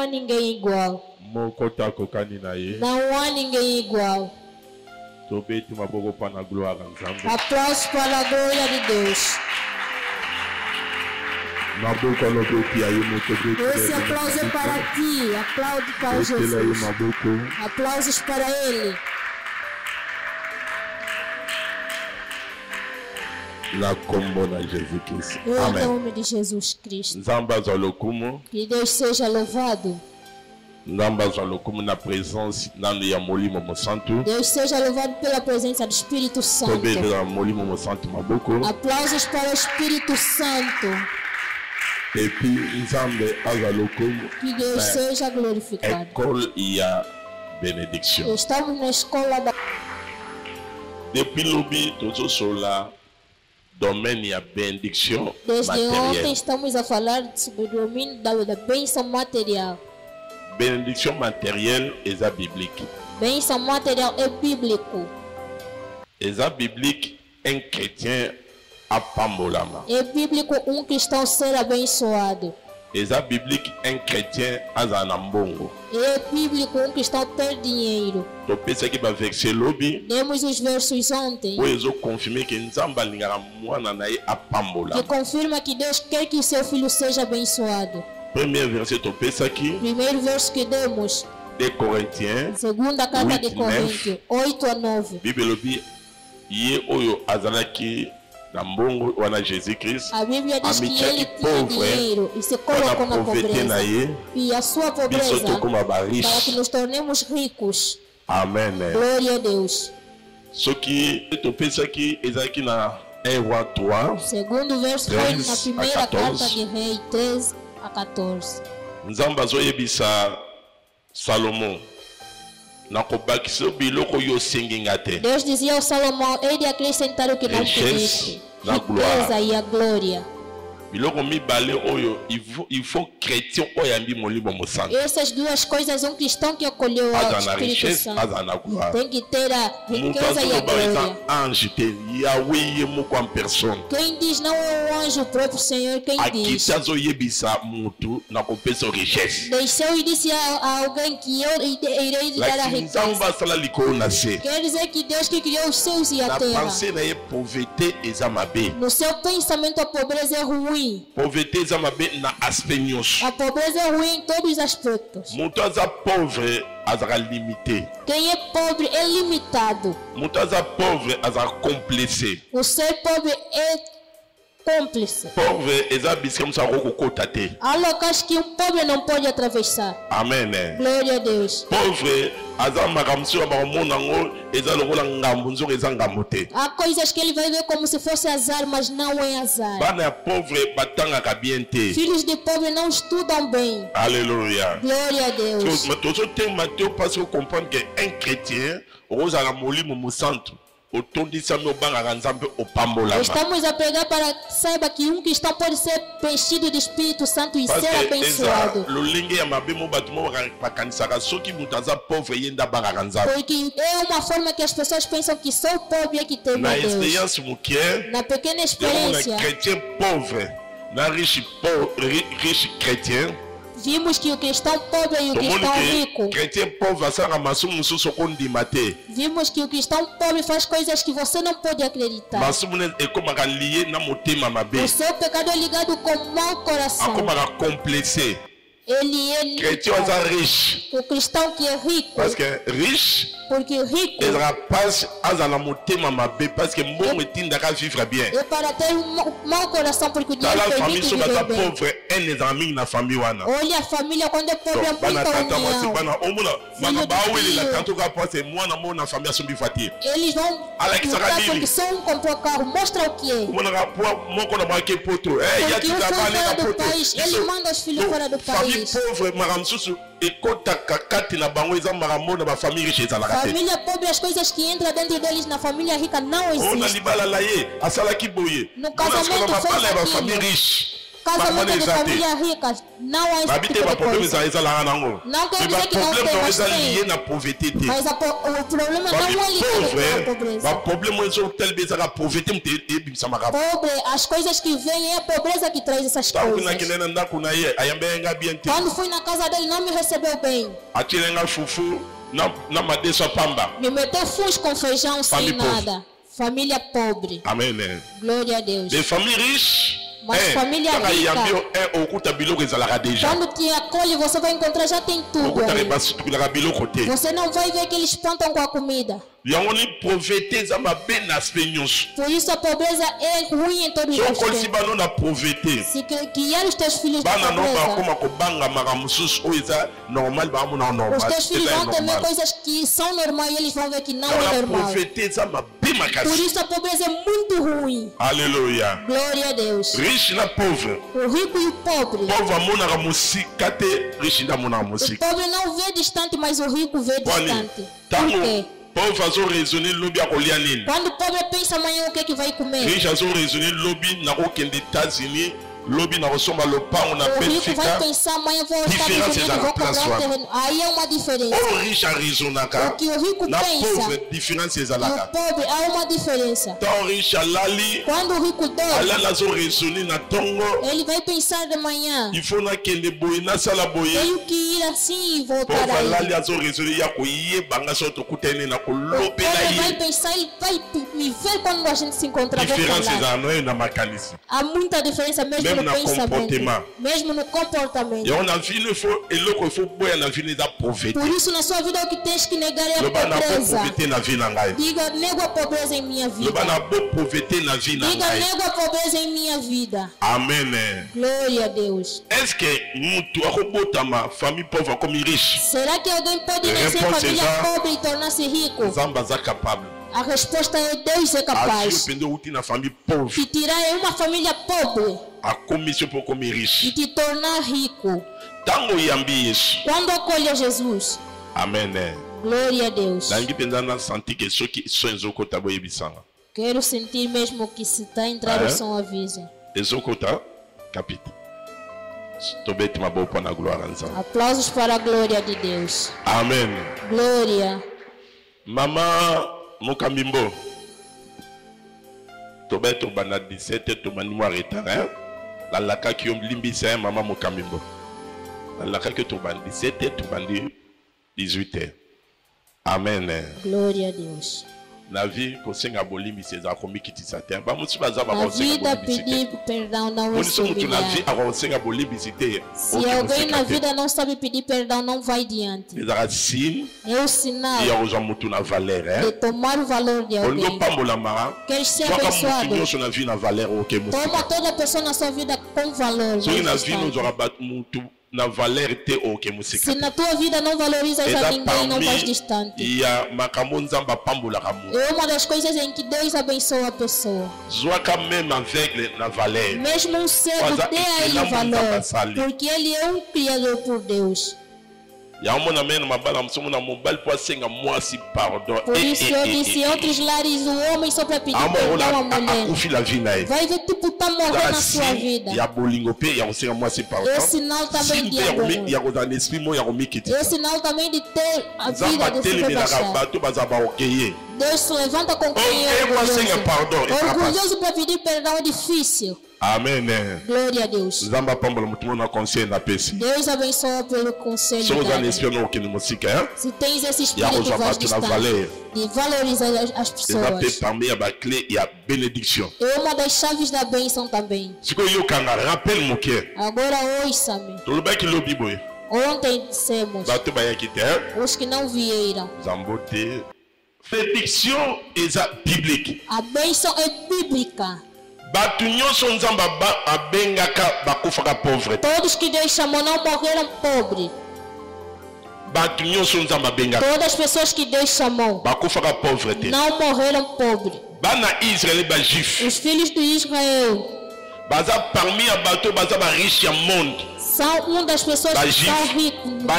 ninguém igual. Não há ninguém igual. Aplausos para a glória de Deus. Esse aplauso é para ti. Aplaude para Jesus. Aplausos para Ele. Em nome de Jesus Cristo. Que Deus seja louvado. Deus seja louvado pela presença do Espírito Santo. Aplausos para o Espírito Santo. Que Deus seja glorificado. Estamos na escola da... Desde ontem estamos a falar sobre o domínio da bênção material. Bénédiction matérielle est biblique. Bênção material é bíblico. Est biblique un chrétien a pambolama. É bíblico cristão ser abençoado. Est biblique un chrétien a zanambongo. É bíblico cristão ter dinheiro. Tu pensa que vai verser lobby? Temos os versos ontem. Pois confirmer que nzamba lingara mwana nae a pambolama. Que confirma que Deus quer que seu filho seja abençoado. Premier verset tu pensa aqui? Primeiro verso que demos. De Corinthiens. Segunda carta de Coríntios 8 a 9. Bíblia lobi ye oyo azalaki na mbongo wana Jesus Christ. A Bíblia diz que ele tinha dinheiro e se colocou na pobreza. E a sua pobreza para que nos tornemos ricos. Amém. Glória a Deus. Só que tu pensa que exatamente na 1 roi 3. Segundo verso foi na primeira carta de Rei 13 a 14. Nzamba zoyebisa Salomon. Deus dizia ao Salomão, ele de acrescentar o que não pediste, riqueza e a glória. Essas duas coisas cristão que acolheu ao Espírito Santo tem que ter a riqueza e a glória. Quem diz não é o anjo, o próprio Senhor, quem diz. Deixou e disse a alguém que eu irei lhe dar a riqueza. Quer dizer que Deus que criou os céus e a terra. No seu pensamento a pobreza é ruim. A pobreza é ruim em todos os aspectos. Quem é pobre é limitado. O ser pobre é cúmplice. Há locais que um pobre não pode atravessar. Amém. Glória a Deus. Há coisas que ele vai ver como se fosse azar, mas não é azar. Filhos de pobre não estudam bem. Aleluia. Glória a Deus. Estamos a pregar para que saiba que cristão pode ser preenchido do Espírito Santo e ser abençoado. Porque é uma forma que as pessoas pensam que só o pobre é que teve a Deus. Na pequena experiência, vimos que o cristão pobre e o cristão rico. Vimos que o cristão pobre faz coisas que você não pode acreditar. O seu pecado é ligado com o mau coração. Ele é o cristão que é rico. Porque rico é para ter um mau coração, porque o dinheiro permite viver bem. Olha a família quando é pobre é muita união. Eles vão lutar porque só comprou carro. Mostra o que é. Porque um foi fora do país. Ele manda os filhos fora do país. Família pobre, as coisas que entram dentro deles na família rica não existem. No casamento fez aquilo. Casamento de família rica, não há esse tipo de coisa. Não quer dizer que não tem, mas tem. Mas o problema não é ligado à pobreza. Pobre, as coisas que vêm é a pobreza que traz essas coisas. Quando fui na casa dele, não me recebeu bem. Me meteu fuz com feijão sem nada. Família pobre. Amém. Glória a Deus. Des familles riches. Mas família rica, quando te acolhe, você vai encontrar, já tem tudo aí. Você não vai ver que eles plantam com a comida. Por isso a pobreza é ruim em todos os aspectos. Se criar os teus filhos na pobreza, os teus filhos vão temer coisas que são normais e eles vão ver que não é normal. Por isso a pobreza é muito ruim. Aleluia. Glória a Deus. Riche na pauvre. O rico e o pobre. O pobre não vê distante, mas o rico vê distante. Por quê? Quando o pobre pensa amanhã o que vai comer, o rico vai pensar amanhã vou estar vivendo, vou comprar um terreno. Aí é uma diferença. O que o rico pensa e o pobre, há uma diferença. Quando o rico dorme, ele vai pensar de manhã, tenho que ir assim e voltar aí. O pobre vai pensar, ele vai me ver quando a gente se encontrar. Há muita diferença mesmo no pensamento, mesmo no comportamento. Por isso na sua vida o que tens que negar é a pobreza. Diga, nego a pobreza em minha vida. Diga, nego a pobreza em minha vida. Amém. Glória a Deus. Est-ce que famille pauvre comme riche? Será que alguém pode nascer em família pobre e tornar-se rico? A resposta é Deus é capaz de tirar uma família pobre e te tornar rico. Quando acolhe Jesus. Amém. Glória a Deus. Quero sentir mesmo que se está entrando o som avisa. Aplausos para a glória de Deus. Amém. Glória. Maman Mokambimbo. Tobeto bana 17 tomani mo retard. La laka ki om limbisa maman Mokambimbo. La laka ki tomani 17 tomani 18. Amen. Glória a Deus. Na vie kosenga bolimi seza komi kitisa te. Na vida pedir perdão não é suficiente. Se alguém na vida não sabe pedir perdão, não vai diante. É o sinal de tomar o valor de alguém. Queres ser abençoado? Toma toda pessoa na sua vida com valor. Se na tua vida não valorizas a ninguém, não vais distante. É uma das coisas em que Deus abençoa a pessoa. Mesmo um cego dê a ele valor, porque ele é um criador por Deus. Por isso eu disse, em outros lares o homem só para pedir perdão à mulher. Vai ver tipo está morrendo na sua vida. É sinal também de é sinal também de ter a vida de se rebaixar. Deus se levanta com quem é orgulhoso. Orgulhoso para pedir perdão é difícil. Amém. Glória a Deus. Deus abençoa pelo conselho. Se tens esse espírito de valorizar as pessoas, é uma das chaves da bênção também. Agora ouça-me. Ontem dissemos, os que não vieram, a bênção é bíblica. Todos que Deus chamou não morreram pobres. Todas as pessoas que Deus chamou não morreram pobres. Os filhos de Israel São uma das pessoas que são ricos no mundo.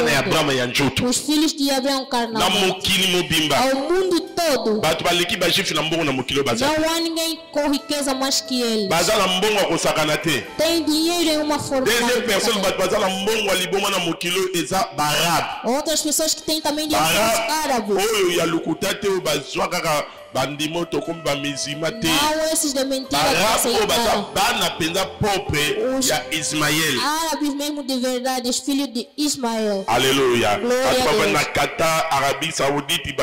Os filhos de Abraão carnal. Ao mundo todo. Não há ninguém com riqueza mais que eles. Tem dinheiro em uma forma. Outras pessoas que têm também dinheiro árabes. Não esses de mentira os árabes mesmo de verdade, os filhos de Ismael. Aleluia. Glória a Qatar, Arabie Saoudite,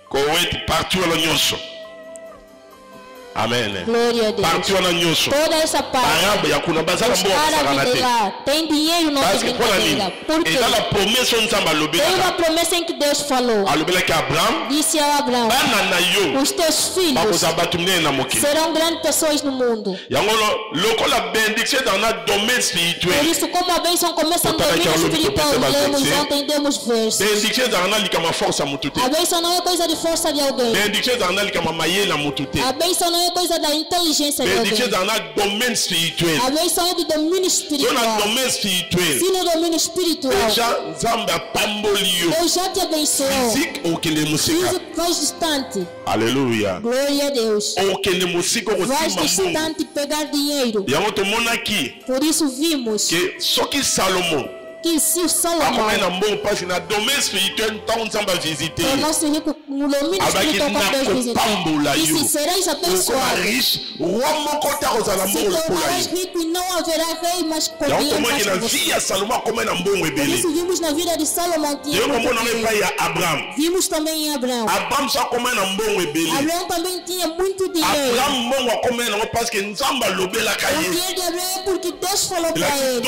Koweït, partout à l'Union. Amen. Glória a Deus. Toda essa parte. Os árabes de lá tem dinheiro não tem brincadeira. Por quê? Tem uma promessa em que Deus falou. Disse a Abraão: os teus filhos serão grandes pessoas no mundo. Por isso, como a bênção começa no domínio espiritual, lemos ontem, demos versos. A bênção não é coisa de força de alguém. A bênção não é coisa da inteligência de alguém. A bênção é do domínio espiritual. Se no domínio espiritual Deus já te abençoou. Físico vais distante. Aleluia. Glória a Deus. Vais distante pegar dinheiro. Por isso vimos que se o Salomão tornou-se rico no domínio espiritual quando Deus visitou, e se sereis abençoados, se tornarás rico e não haverá rei mais cordial mais que você. Por isso vimos na vida de Salomão vimos também em Abraão. Abraão também tinha muito dinheiro. O dinheiro de Abraão é porque Deus falou para ele.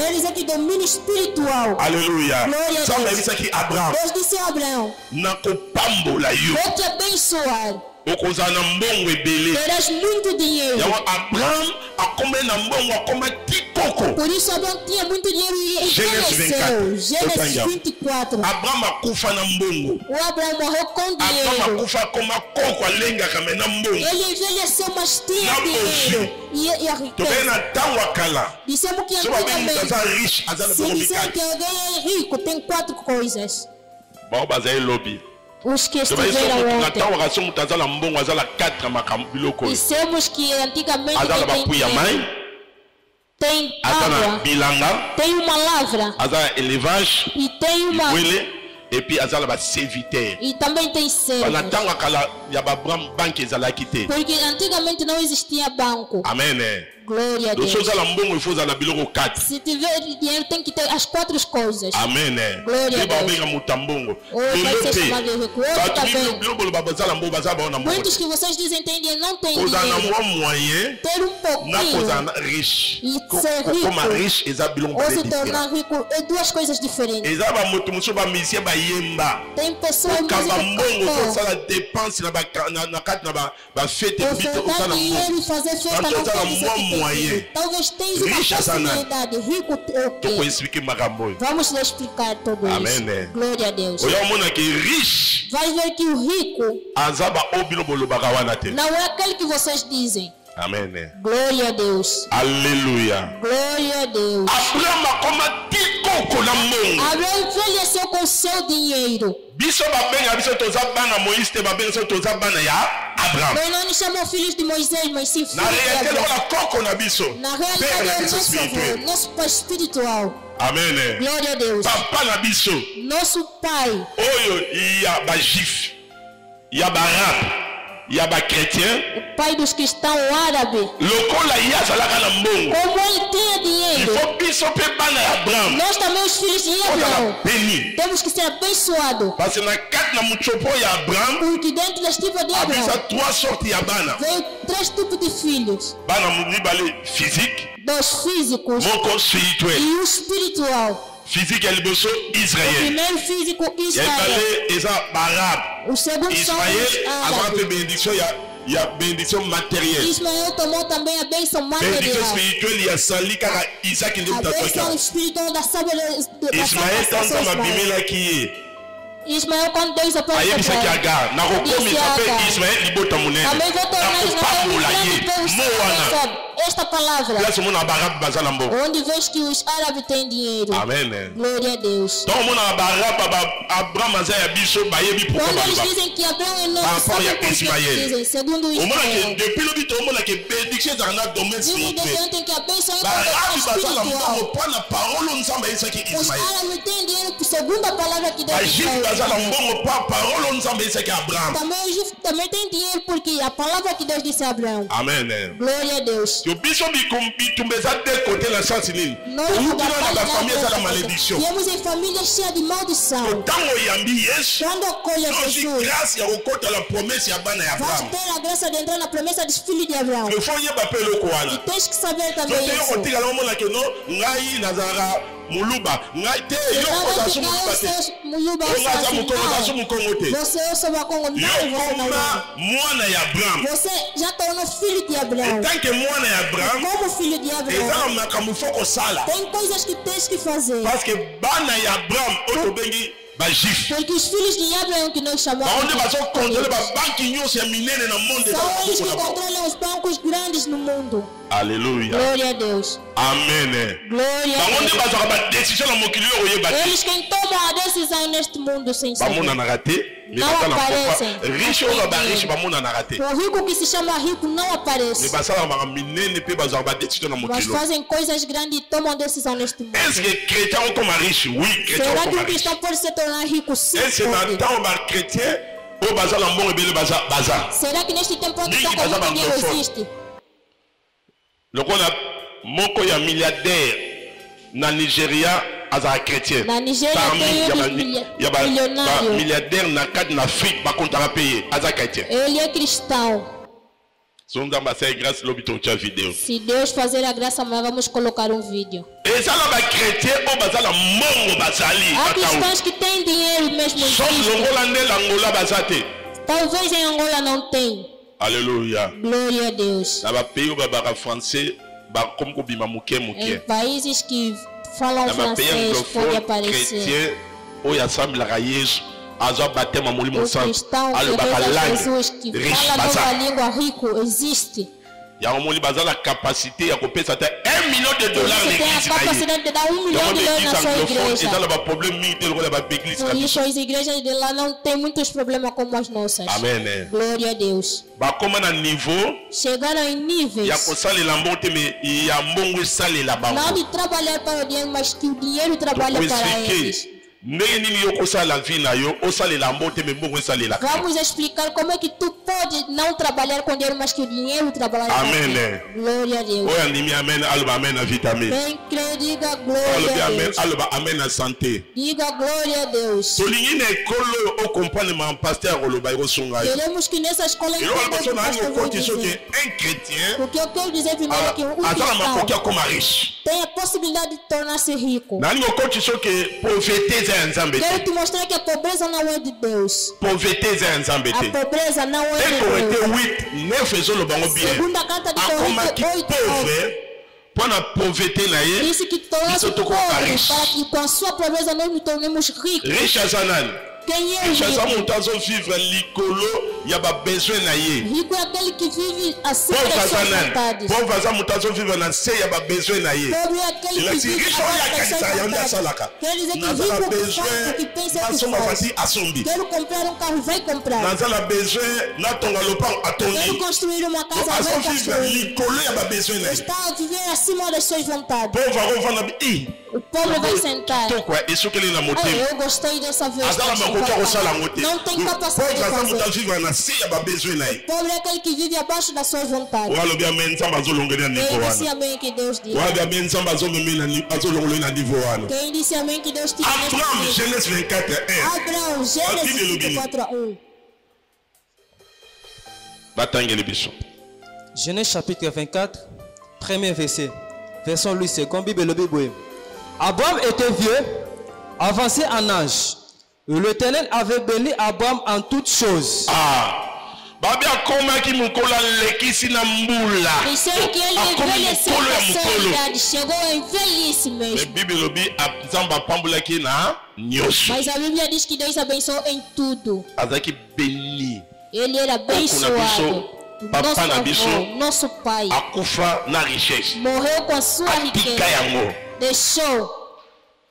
Eles aqui domínio espiritual. Aleluia. Deus disse a Abraão: vou te abençoar. Terás muito dinheiro. Por isso Abraão tinha muito dinheiro e envelheceu. Gênesis 24. O Abraão morreu com dinheiro. Ele envelheceu, mas tinha dinheiro e a riqueza. Dissemos que antigamente, se dizer que alguém é rico, tem 4 coisas. Os que estiveram ontem. Dissemos que antigamente tem água, tem uma lavra e tem uma e também tem servos. Porque antigamente não existia banco. Amém. Glória a Deus. Se tiver dinheiro tem que ter as 4 coisas. Amém. Glória a Deus. Vai ser chamado de rico. Muitos que vocês dizem têm dinheiro não têm dinheiro. Ter um pouquinho e ser rico ou se tornar rico é 2 coisas diferentes. Tem pessoas que dinheiro e fazer festa não quer dizer talvez tenha uma facilidade. Rico é o quê? Vamos lhe explicar tudo isso. Amém. Glória a Deus. Vai ver que o rico não é aquele que vocês dizem. Amém. Glória a Deus. Aleluia. Glória a Deus. Abraão envelheceu com seu dinheiro. Nós não nos chamamos filhos de Moisés, mas sim filhos de Abraão. Na realidade é nosso pai espiritual. Amém. Glória a Deus. Nosso pai. Il y a des chrétiens. O pai dos cristãos árabes. Como ele tinha dinheiro. Nós também os filhos de Abraão. Temos que ser abençoados. Porque dentro da estirpe de Abraão veio 3 tipos de filhos. 2 físicos e o espiritual. Physique Israël. O primeiro físico Israel. O segundo são bénédiction, il y a bénédiction matérielle. Ismael tomou também a bênção material. Bénédiction spirituelle, il y a sali car Isaac a bênção espiritual da sabedoria. Ismael tenta mabimela qui Ismael quando Deus apareceu para ele, Ismael libota munene. Também vou tornar Ismael um grande povo. esta palavra. Onde vês que os árabes têm dinheiro. Amen. Glória a Deus. Quando eles dizem que Abraão é nosso, sabe por que dizem? Segundo Ismael. Vimos desde ontem que a bênção é espiritual. Os árabes têm dinheiro segundo a palavra que Deus disse. Também tem dinheiro porque a palavra que Deus disse a Abraão. Amen. Glória a Deus. Viemos em família cheia de maldição. Quando acolhe Jesus, vais ter a graça de entrar na promessa dos filhos de Abraão. E tens que saber também isso. Muluba ngate yo você é só Congo não mwana ya Abraham. Você já tornou filho de Abraão. Como filho de Abraão, tem coisas que tens que fazer. Porque bana ya Abraham otobengi porque os filhos de Abraão que nós chamamos são eles que controlam os bancos grandes no mundo. Aleluia. Glória a Deus. Amém. Glória a Deus. Eles quem tomam a decisão neste mundo sem saber. Não aparecem. O rico que se chama rico não aparece. Mas fazem coisas grandes e tomam decisão neste mundo. Será que um cristão pode se tornar rico? Sim. Será que neste tempo que está com muito dinheiro existe? Moko ya milliardaire na Nigeria azara chrétien. Na Nigeria ya ba milliardaire na cadre na Afrique ba comptera payer azara chrétien. Ele é cristão. Se Deus fazer a graça, amanhã vamos colocar um vídeo. Há cristãos que têm dinheiro mesmo. Talvez em Angola não tem. Aleluia. Glória a Deus. Em países que falam francês pode aparecer. O cristão Jesus que fala nova língua rico existe. Il y a un capacité à couper $1 million Tem a capacidade de dar $1 million na sua igreja. Por isso as igrejas de lá não têm muitos problemas como as nossas. Amen. Glória a Deus. Chegaram em níveis não de trabalhar para o dinheiro, mas que o dinheiro trabalha para eles. Vamos explicar como é que tu pode não trabalhar com dinheiro, mas que o dinheiro trabalha para ti. Glória a Deus. Quem crê, diga glória a Deus. Diga glória a Deus. Queremos que nessa escola porque eu quero dizer primeiro que o cristão tem a possibilidade de tornar-se rico. Quero te mostrar que a pobreza não é de Deus. A pobreza não é de Deus. Segunda carta de Coríntios 8:9. Disse que torna-se pobre para que com a sua pobreza nós nos tornemos ricos. Quem é rico? Rico é aquele que vive acima das suas vontades. Pobre é aquele que vive quer dizer que rico faz o que pensa que faz. Quero comprar um carro, vai comprar. Quero construir uma casa, vai construir. Está a viver acima das suas vontades. O pobre vai sentar. Eu gostei dessa vez. Não tem capacidade de fazer. O pobre é aquele que vive abaixo das suas vontades. Quem disse amém que Deus diz? Quem disse amém que Deus diz? Abraão, Gênesis 24:1. Abraão, Gênesis 24:1. Genèse chapitre 24, premier verset. Version Louis II, Bible le Bible. Abraham était vieux, avancé en âge. L'Éternel avait béni Abraham en toutes choses. Babi akomaki mukola lekisi na mbula. Chegou em velhice mesmo. Mas a Bíblia diz que Deus abençoou em tudo. Azaki beni. Ele era abençoado. papa na biso nosso pai akufa na richesse morreu com a sua riqueza, deixou.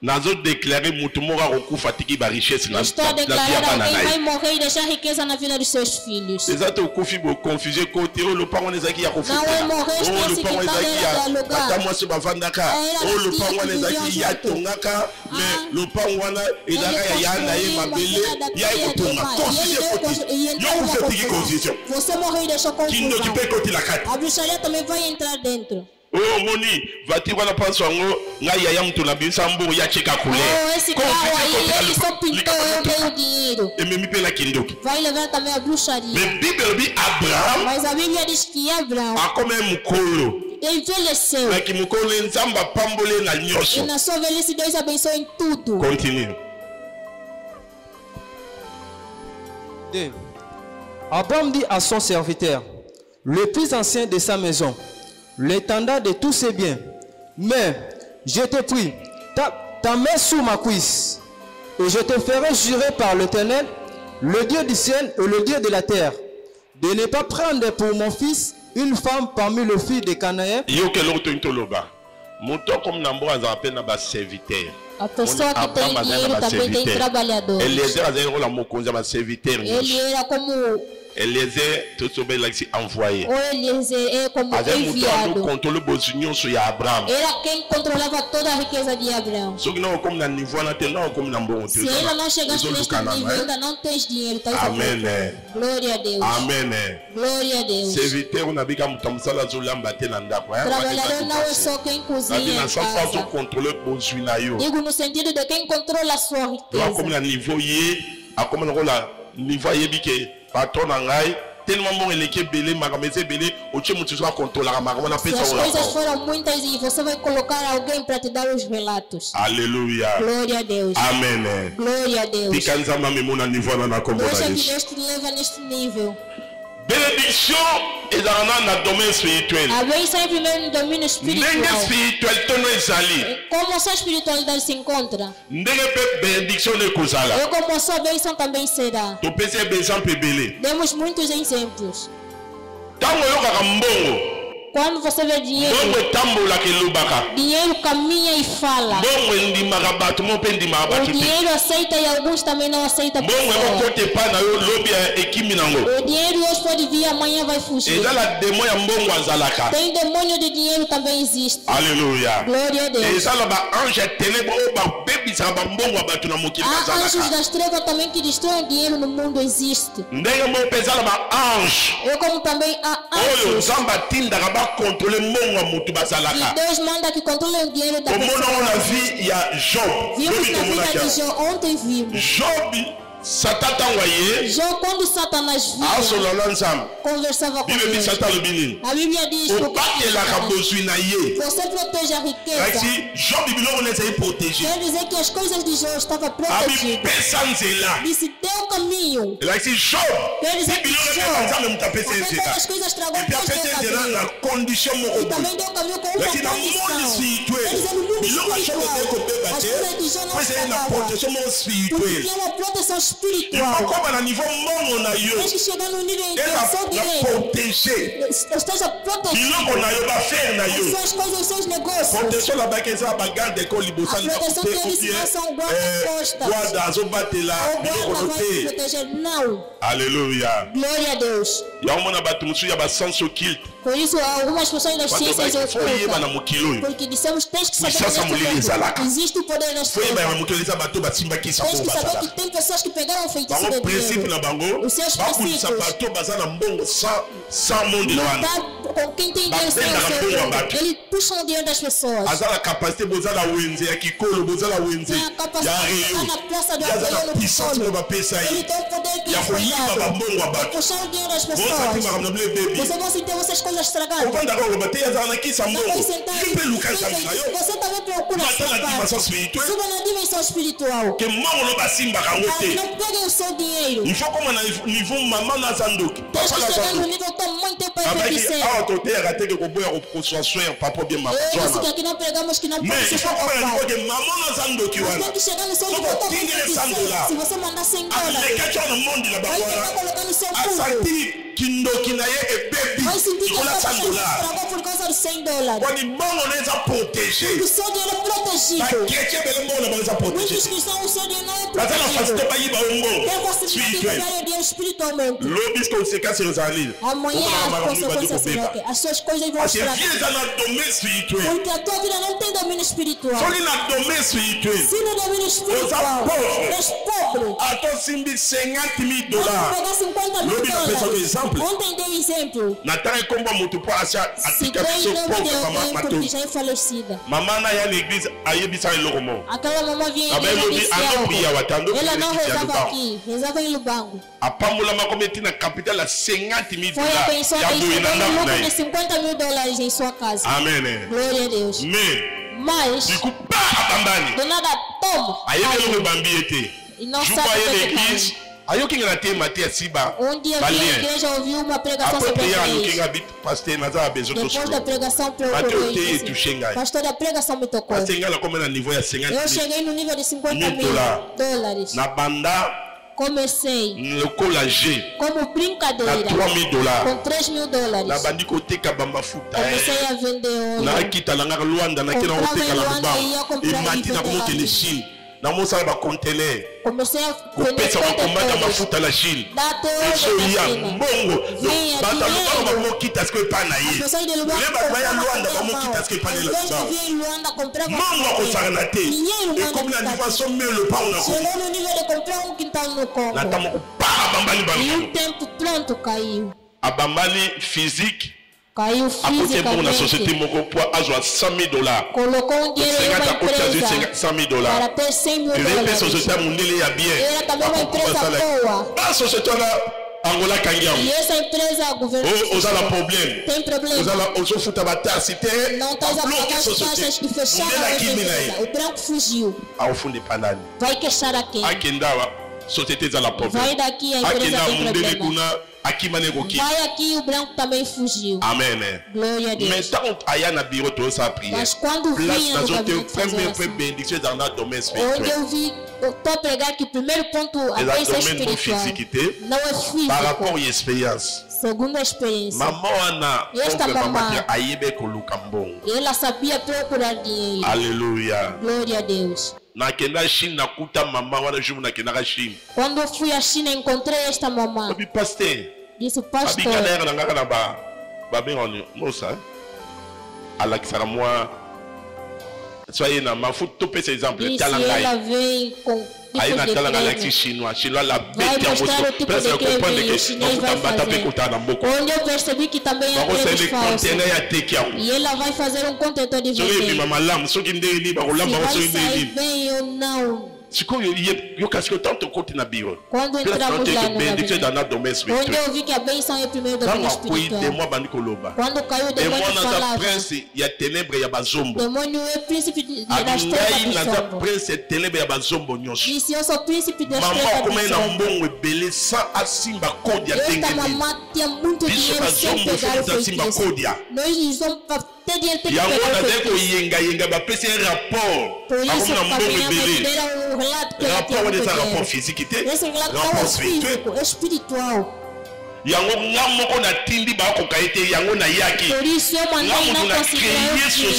Nazo déclarer mutumora okufa tiki ba richesse na estou a declarar alguém vai morrer e deixar riqueza na vida dos seus filhos. Exato, okufi bo confuser côté le parent nezaki ya kofuta. Não é morrer le parent ezaki ya tata mwasi bavandaka. Le parent ezaki ya tongaka, mais le parent wana ezaka ya na ye mabele ya kotonga. Confuser côté. Yo vous tiki confusion. Você morreu e deixou confusão. Kindo qui peut côté la carte. A bruxaria também vai entrar dentro. Oh moni, vati wana panso ngo nga yaya mtu na bisambo ya cheka kule. Oh, esse carro aí, ele só pintou, eu dei o dinheiro. E me pela kindoki. Vai levar também a bruxaria. Mais Bible dit Abraham. Mas a Bíblia diz que Abraão a como mukolo. Envelheceu. Mas que mukolo nzamba pambole na nyoso. E na sua velhice Deus abençoou em tudo. Continue. Abraham dit à son serviteur, le plus ancien de sa maison, l'étendard de tous ses biens, mais je te prie, ta main sous ma cuisse, et je te ferai jurer par l'Éternel, le Dieu du ciel et le Dieu de la terre, de ne pas prendre pour mon fils une femme parmi les filles de Canaïen. A pessoa que tem dinheiro também tem trabalhador. Ele era como Eliezer, tout ce bel envoyé. Eliezer é como enviado. Era quem controlava toda a riqueza de Abraão. Se ele não chegasse neste nível, ainda não tens dinheiro. Tá? Amém. Glória a Deus. Amém. Glória a Deus. Trabalhador não é só quem cozinha em casa. Digo no sentido de quem controla a sua riqueza. Patron nangai tellement bon ele que belé magamese belé o time tu só controlar magama se as coisas foram muitas e você vai colocar alguém para te dar os relatos. Aleluia. Glória a Deus. Amém. Glória a Deus. Ficanza mami na nível na combola. Deixa que Deus te leva neste nível. Bénédiction est dans le domaine spirituel. A bênção é primeiro no domínio espiritual. Como a sua espiritualidade se encontra? Eu como a sua bênção também será. Demos muitos exemplos. Quando você vê dinheiro, dinheiro caminha e fala. O dinheiro aceita e alguns também não aceitam. O dinheiro hoje pode vir, amanhã vai fugir. Tem demônio de dinheiro também existe. Aleluia. Glória a Deus. Há anjos das trevas também que destroem dinheiro no mundo, existe. Eu como também há anjos. E Deus manda que controle o dinheiro da pessoa. Vimos na vida de Jó, ontem vimos. Jó, quando Satanás vinha, conversava com Deus. A Bíblia diz que você protege a riqueza. Quer dizer que as coisas de Jó estavam protegidas. Disse, teu caminho. Quer dizer que Jó, as coisas estragou o caminho. E também deu caminho com uma condição. Quer dizer, no mundo espiritual, as coisas de Jó não estragavam. Porque tinha uma proteção espiritual. Tens que chegar no nível em que o seu dinheiro esteja protegido. As suas coisas, os seus negócios. A proteção que eles não são guarda-costas. O guarda vai te proteger. Não. Aleluia. Glória a Deus. Por isso, algumas pessoas das ciências ocultam. Porque dissemos, tens que saber que existe o poder das trevas. Tens que saber que tem pessoas que pegaram o feitiço de dinheiro. Os seus princípios. Com quem tem dinheiro sem o seu dinheiro. Ele puxa o dinheiro das pessoas. Tem a capacidade de estar na praça do Arreio no Picolo. Ele tem o poder que é puxar o dinheiro das pessoas. Você vai sentir essas coisas estragadas. Você também procura suba na dimensão espiritual. Não peguem o seu dinheiro. Tens que chegar no nível da mãe teu pai feiticeiro. Esse que aqui não pregamos que não pode ser pai. Tem que chegar no seu nível da mãe feiticeiro. Se você mandar $100, vai tentar colocar no seu fundo. kindoki na ye ebebi kola $100 por causa de $100. Quando mbongo neza protéger o seu dinheiro é protegido. Bakete bele mbongo na neza protéger muitos cristãos o seu dinheiro não é bazala protegido. fasite bayiba mbongo tem possibilidade de pegar dinheiro espiritualmente. Lobis consequências rozali amanhã as consequências serão que as suas coisas vão estar porque a tua vida não tem domínio espiritual. Só na domínio espiritual. Se no domínio espiritual és pobre. Ato simbi $50,000. Pegar $50,000. Ontem dei exemplo. Na terra como muito passa atika pessoa pobre já é falecida. Mamãe na ya igreja aí bisa logomo. Aquela mamãe vinha ela não rezava aqui, rezava em Lubango. A pamula makometi na capital a $50,000. Foi a pessoa que tem $50,000 em sua casa. Amém. Glória a Deus. Mas do nada toma. Aí ele não bambi ete. E não sabe o que faz. Aí o que ela tem Matia Siba. Um dia a igreja ouviu uma pregação sobre isso. Depois da pregação procurei. Pastor, a pregação me tocou. Eu cheguei no nível de $50,000. Na banda comecei como brincadeira com $3,000. Comecei a vender óleo. Comprava em Luanda e ia comprar em Federal. Comecei a vender mafuta na China. E o tempo pronto caiu. A bambali physique. Caiu fisicamente. Colocou dinheiro em uma empresa para ter $100,000. Era também uma empresa boa. E essa empresa governamental tem problema. Não está a pagar as taxas e fechar a empresa. O branco fugiu. Vai queixar a quem? Vai daqui, a empresa tem problema. Vai aqui, o branco também fugiu. Amém. Glória a Deus. Mas quando vinha no gabinete fazer assim, onde eu vi, eu estou a pregar que o primeiro ponto a bênção espiritual não é físico. Segundo a experiência. Esta mamãe, ela sabia procurar dinheiro. Aleluia. Glória a Deus. Quando eu fui à China, encontrei esta mamãe. Disse, pastor. Ela vem com aí na tela galaxy chinois la bête en motion presque comprendre que chinês vai fazer. Onde eu percebi que também é falso. E ela vai fazer um contentor de vender. Se vai sair bem ou não. Quando entramos lá no gabinete, onde eu vi que a bênção é primeiro domínio espiritual. Quando caiu o demônio falava, demônio é príncipe das trevas do sombra. Disse, eu sou príncipe das trevas do sombra. Esta mamãe tinha muito dinheiro sem pegar o feitiço. Nós usamos para ter dinheiro sem pegar o feitiço. Por isso, para rapport de rapport physique esse relato é físico, espiritual. Por isso eu mandei na sociedade. Eu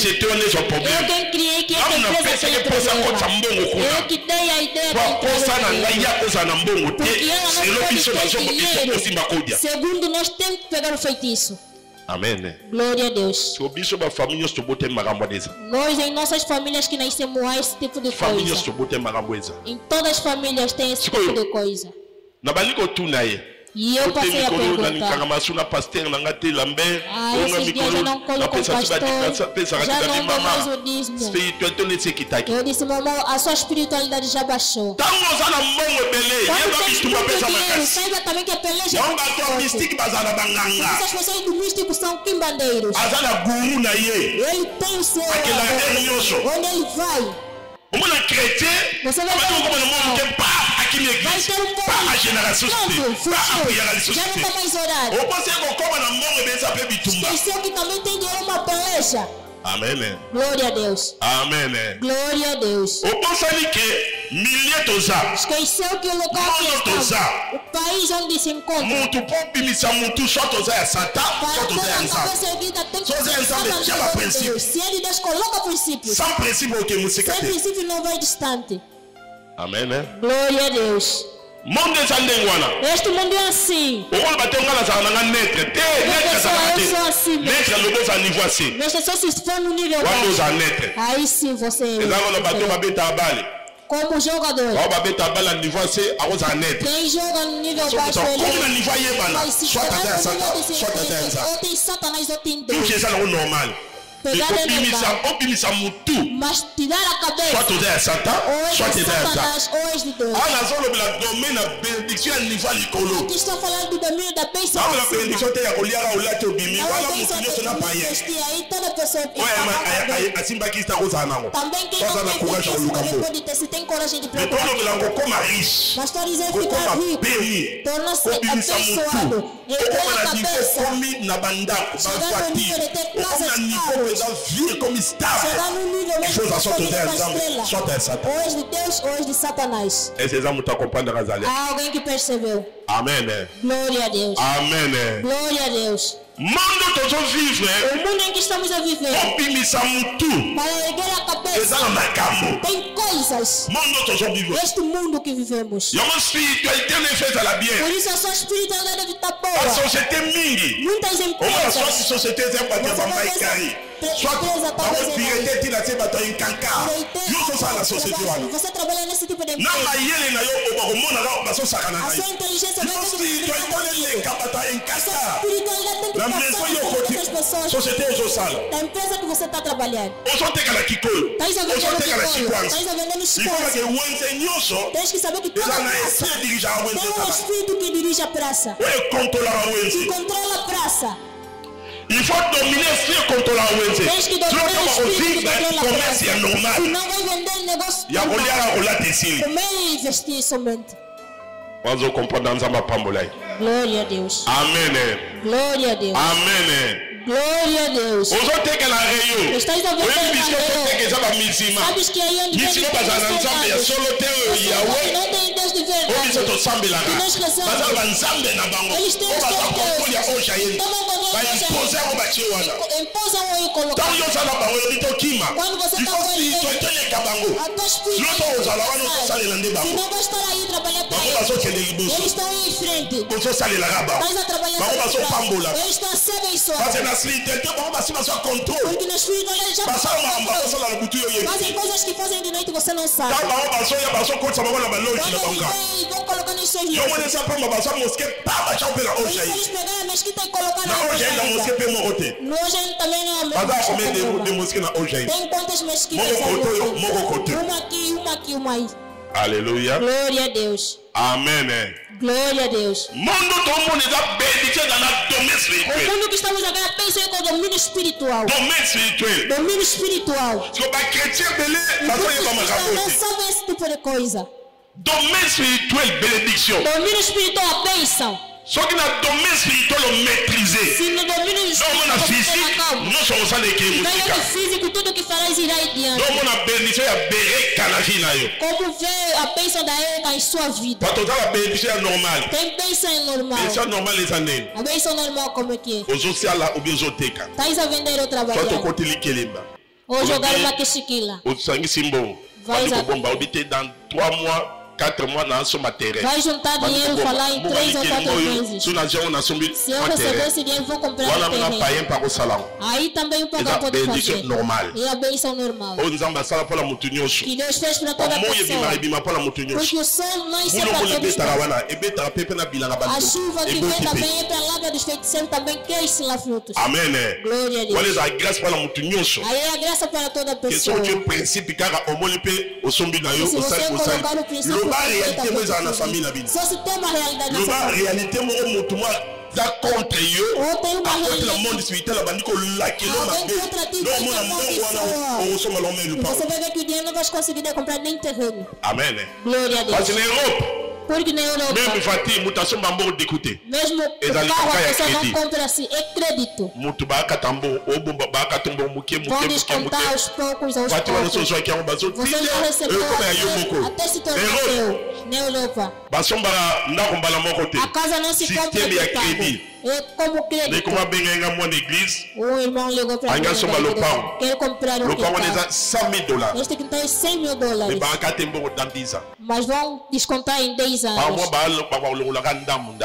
criei que essa empresa tem problema. Eu que dei a ideia de porque ela não pode ter dinheiro. Segundo, nós temos que pegar o feitiço. Amém. Glória a Deus. Nós em nossas famílias que nascemos há esse tipo de coisa. Em todas as famílias tem esse tipo de coisa. E eu passei a perguntar. Esses dias eu não colo com o pastor, já não dou mais o dízimo. Eu disse, mamãe, a sua espiritualidade já baixou. Quando tem muito dinheiro, saiba também que a peleja é muito forte. Essas pessoas do místico são quimbandeiros. Ele tem o seu onde ele vai. Você vai ver vai ter um povo. Já não está mais orando. Esqueceu que também tem dinheiro uma peleja. Amen. Glória a Deus. Amen. Glória a Deus. O pensani que milier toza. Esqueceu que o local que está, o país onde se encontra. Muito pouco missa muito só toza é Satan, só toza é Satan. Só é Satan já é princípio. Se ele Deus coloca princípios. Sem princípio o que música tem. Sem princípio não vai distante. Amém, né? Glória a Deus. Mundo é sandengwana. Este mundo é assim. O qual bateu ngana sa na netre. Eu sou assim. Netre logo sa nível assim. Mas só se for no nível baixo. Aí sim você. Exato, bateu uma beta bale. Como jogador. Ó, babeta bala nível assim, a coisa net. Quem joga no nível baixo como na nível aí, mano. Só tá dançando. Ou tem Satanás ou tem Deus. Tudo que é normal. Mas tirar a cabeça. Soit tu es Satan, soit tu es Satanás, ou és de Deus. Ah, nós vamos lá domina a bendição a nível de colo. Aqui estou falando do domínio da bênção. Ah, a bendição tem a olhar ao lado do bimi. Olha o que Deus na paia. Aí toda pessoa que está assim vai que está usando. Também quem não tem coragem pode ter, se tem coragem de procurar. Mas estou dizendo ficar rico, torna-se abençoado, entrar na cabeça, chegar no nível de ter casas como está. Ou és de Deus ou és de Satanás. Há alguém que percebeu. Amém. Glória a Deus. Amém. Glória a Deus. O mundo em que estamos a viver. Para erguer a cabeça. Tem coisas. Este mundo que vivemos. Por isso a sua espiritualidade deve estar boa. Muitas empresas. Você trabalha nesse tipo de empresa. A sua inteligência vai da empresa que você está trabalhando. Está tens que saber que toda praça tem um espírito que dirige a praça. Que controla a praça. Il faut dominer ce contrôle à ONG. Tu vas vivre un commerce normal. Il y a un investir somente. Vous comprenez dans ma pambolai. Glória a Deus. Amen. Glória a Deus. Amen. Glória a Deus. Sabes que aí onde Deus não tem Deus de verdade. Nós rezamos. Eles têm imposam e colocam. Quando você está com ele, a tua espírito. Se não vai estar aí trabalhando para eles. Eles estão aí em frente. Estás a trabalhar para eles. Eles estão a ser abençoados. Porque na espiritualidade já fazem coisas que fazem de noite e você não sabe. Vão colocando em seus livros. Eles pegaram a mesquita e colocaram na mesquita. Hoje também não é tem quantas mesquitas aí? Uma aqui, uma aí. Aleluia. Glória a Deus. Amém. Glória a Deus. O mundo que estamos agora pensa com o domínio espiritual. Domínio espiritual. Não sabe esse tipo de coisa. Domínio espiritual, benedição. Domínio espiritual, a bênção. Só que na domínio espiritual maîtriser. Se no domínio espiritual não physique, não somos ali que música. No físico tudo que farás irá adiante. Não na bendição é bereca na vida aí. Como vê a bênção da Eva em sua vida. Para toda a bendição é normal. Tem bênção normal. Bênção normal é anel. A bênção normal como é que é? Os social lá o biblioteca. Tais a vender ou trabalhar. Só to kotili keleba. Ou jogar uma quechiquila. O sangue simbom. Vai a bomba obter dans 3 mois. 4 mois na soma terrain. Vai juntar dinheiro falar em 3 ou 4 meses. Se eu receber esse dinheiro vou comprar um terreno. Aí também o pagão pode fazer. É a bênção normal. Que Deus fez para toda pessoa. Porque o sol não é para todos. A chuva que vem também é para lá para os feiticeiros também cresce lá frutos. Amém. Glória a Deus. Aí é a graça para toda pessoa. Se você colocar o princípio réalité moi dans la famille la Bible. Ça c'est ma réalité dans la réalité moi moi da contre yo contre le monde spirituel la bandiko la que l'homme você vai ver que o dinheiro não vai conseguir comprar nem terreno. Amém. Glória a Deus. Mas na Europa Porque na Europa. Mesmo fati mutation bambo d'écouter. Mesmo o carro a pessoa não compra assim, é crédito. Mutu ba katambo, obo ba katombo muke. Vão descontar aos poucos, aos poucos. Você já recebeu até se tornar seu na Europa. A casa não se compra de pago. É como crédito. O irmão ligou para mim. Quer comprar um carro. Este que tem $100,000. Mas vão descontar em 10 anos.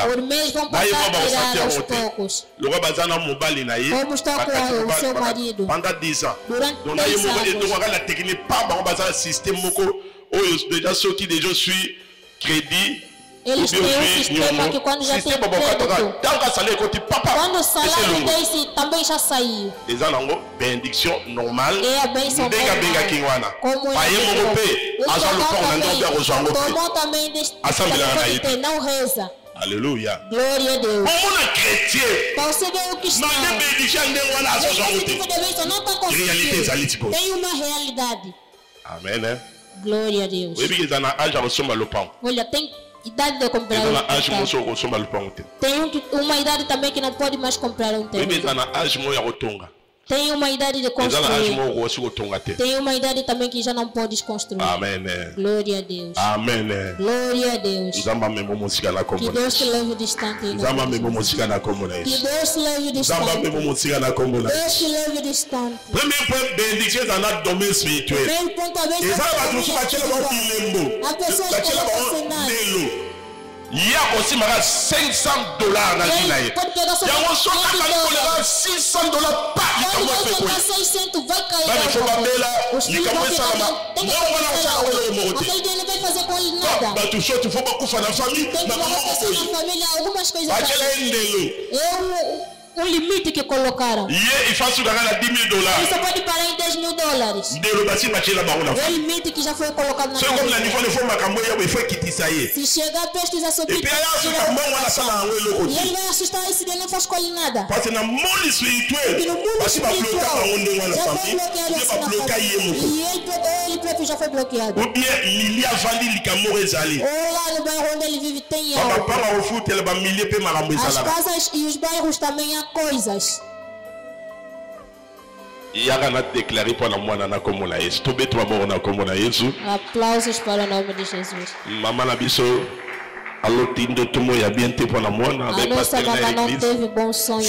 Por mês vão passar a tirar aos poucos. Como está com o seu marido? Durante 10 anos. Eles têm um sistema que quando já tem crédito, quando o salário desse também já saiu, benediction normale. É a benção normal. Como tomou também deste não reza. Alléluia. Glória a Deus. Para você ver o que está. Tem uma realidade. Amém. Glória a Deus. Olha, tem idade de comprar um terreno. Tem uma idade também que não pode mais comprar um terreno. Tem uma idade de construir. Tem uma idade também que já não podes construir. Amém. Glória a Deus. Amém. Glória a Deus. Que Deus te leve distante. Que Deus te leve distante. Deus te leve distante. Premier point, bénédiction dans notre domaine spirituel. A pessoa que não il y a aussi $500 na vie na ye. Yango so ka $600 pa ikamwa pe ko. Bani fo babela, likamwa salama. Non wana osala wele mo te. Ba tu so tu fo ba kufa na famille, na mama ko. Bakela ndelo. Limite que colocaram. Il faut $10,000. Você pode parar em $10,000. O limite que já foi colocado na Se chegar prestes a subir, e ele vai assustar esse dia não faz escolher nada. Porque no mundo espiritual, já foi bloqueado assim na família. E ele próprio já foi bloqueado. Ou lá no bairro onde ele vive tem algo. As casas e os bairros também há coisas. Aplausos para o nome de Jesus. A nossa mamãe não teve bom sonho.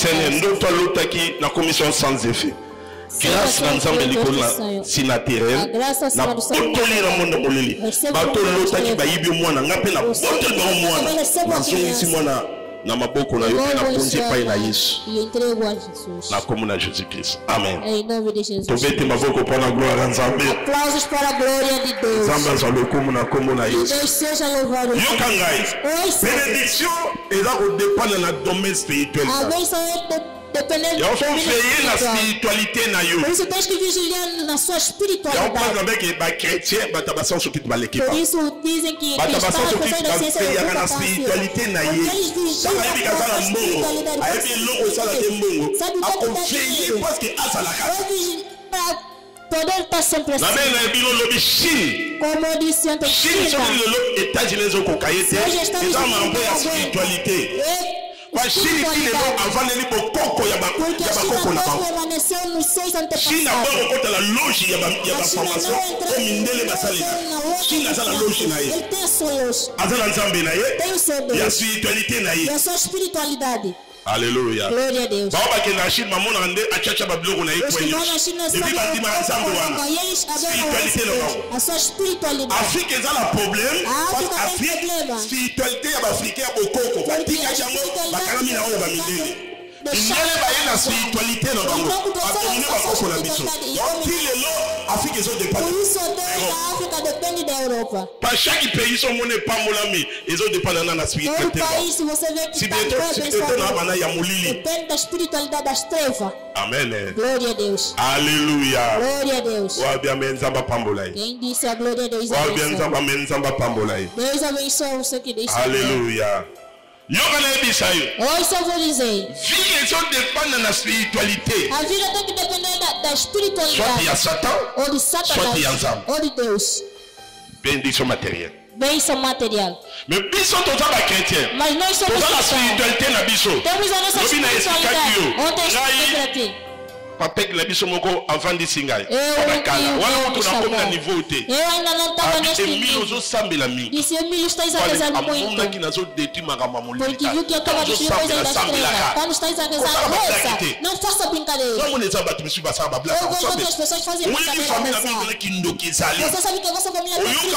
Grâce à Nzambe likolo sinatirel na botoli na monde moleli batolo taki bayibi mwana ngape na botoli ba mwana nazongisi mwana na maboko na yo na ponzi pai na Yesu na komuna Jesus Christ. Amen. Em nome de Jesus. Tobete maboko para a glória Nzambe. Aplausos para a glória de Deus. Nzambe azalo komuna Yesu. Deus seja louvado. Benediction eza ko dépendre na domaine spirituel. A bênção é dependendo da spiritualité na yo. Por isso tens que vigiar na sua espiritualidade. Por isso dizem que cristãos pessoas da ciência da spiritualité na yo. Eles vigiam a spiritualidade. Sabe o que para poder estar sempre assim. Como disse antes, China. Hoje estamos Kwa Chine kile no avaneli bokoko ya bakoko na bango. Chine abongo kota la loge ya ba formation o mindele basali. Chine azala loge na ye. Azala nzambe na ye. Ya spiritualité na ye. Ya sua espiritualidade. Alléluia. Glória a Deus. Baba ke na Chine mamona ande achacha babloko na ye kwa ye. Ebi batima nzambe wana. Spiritualité na bango. A sua espiritualidade. Afrique ezala problème. Afrique spiritualité ya ba africain bokoko. Batika chango bakalami na oyo ba mindele. Indele ba ye na spiritualité na bango. Batomine bakoko na biso. Lelo Afrique ezo dépend. Por isso a África depende da Europa. Para chaque pays son mone pamolami ezo dépend na spiritualité. Todo país você vê que depende da espiritualidade das trevas. Amen. Glória a Deus. Alléluia. Glória a Deus. Quem disse a glória a Deus? Deus abençoe você que disse. Alléluia. Hoje eu vou dizer. Vie dépend da spiritualité. A vida tem que depender da espiritualidade. Soit il y a Satan, ou de Satanás, soit il y a Nzambe. Ou de Deus. Bénédiction matérielle. Bênção material. Mais biso toza ba chrétien. Mas nós somos toza la spiritualité na biso. Temos a nossa espiritualidade. Ontem expliquei para ti. Papek la biso moko avant de singai. Eu ainda não estava neste nível. Disse Emílio, estás a rezar muito. Porque viu que eu estava destruindo coisas das trevas. Quando estás a rezar, reza. Não faça brincadeira. Eu vejo outras pessoas fazem brincadeira. Você sabe que a vossa família não ouviste?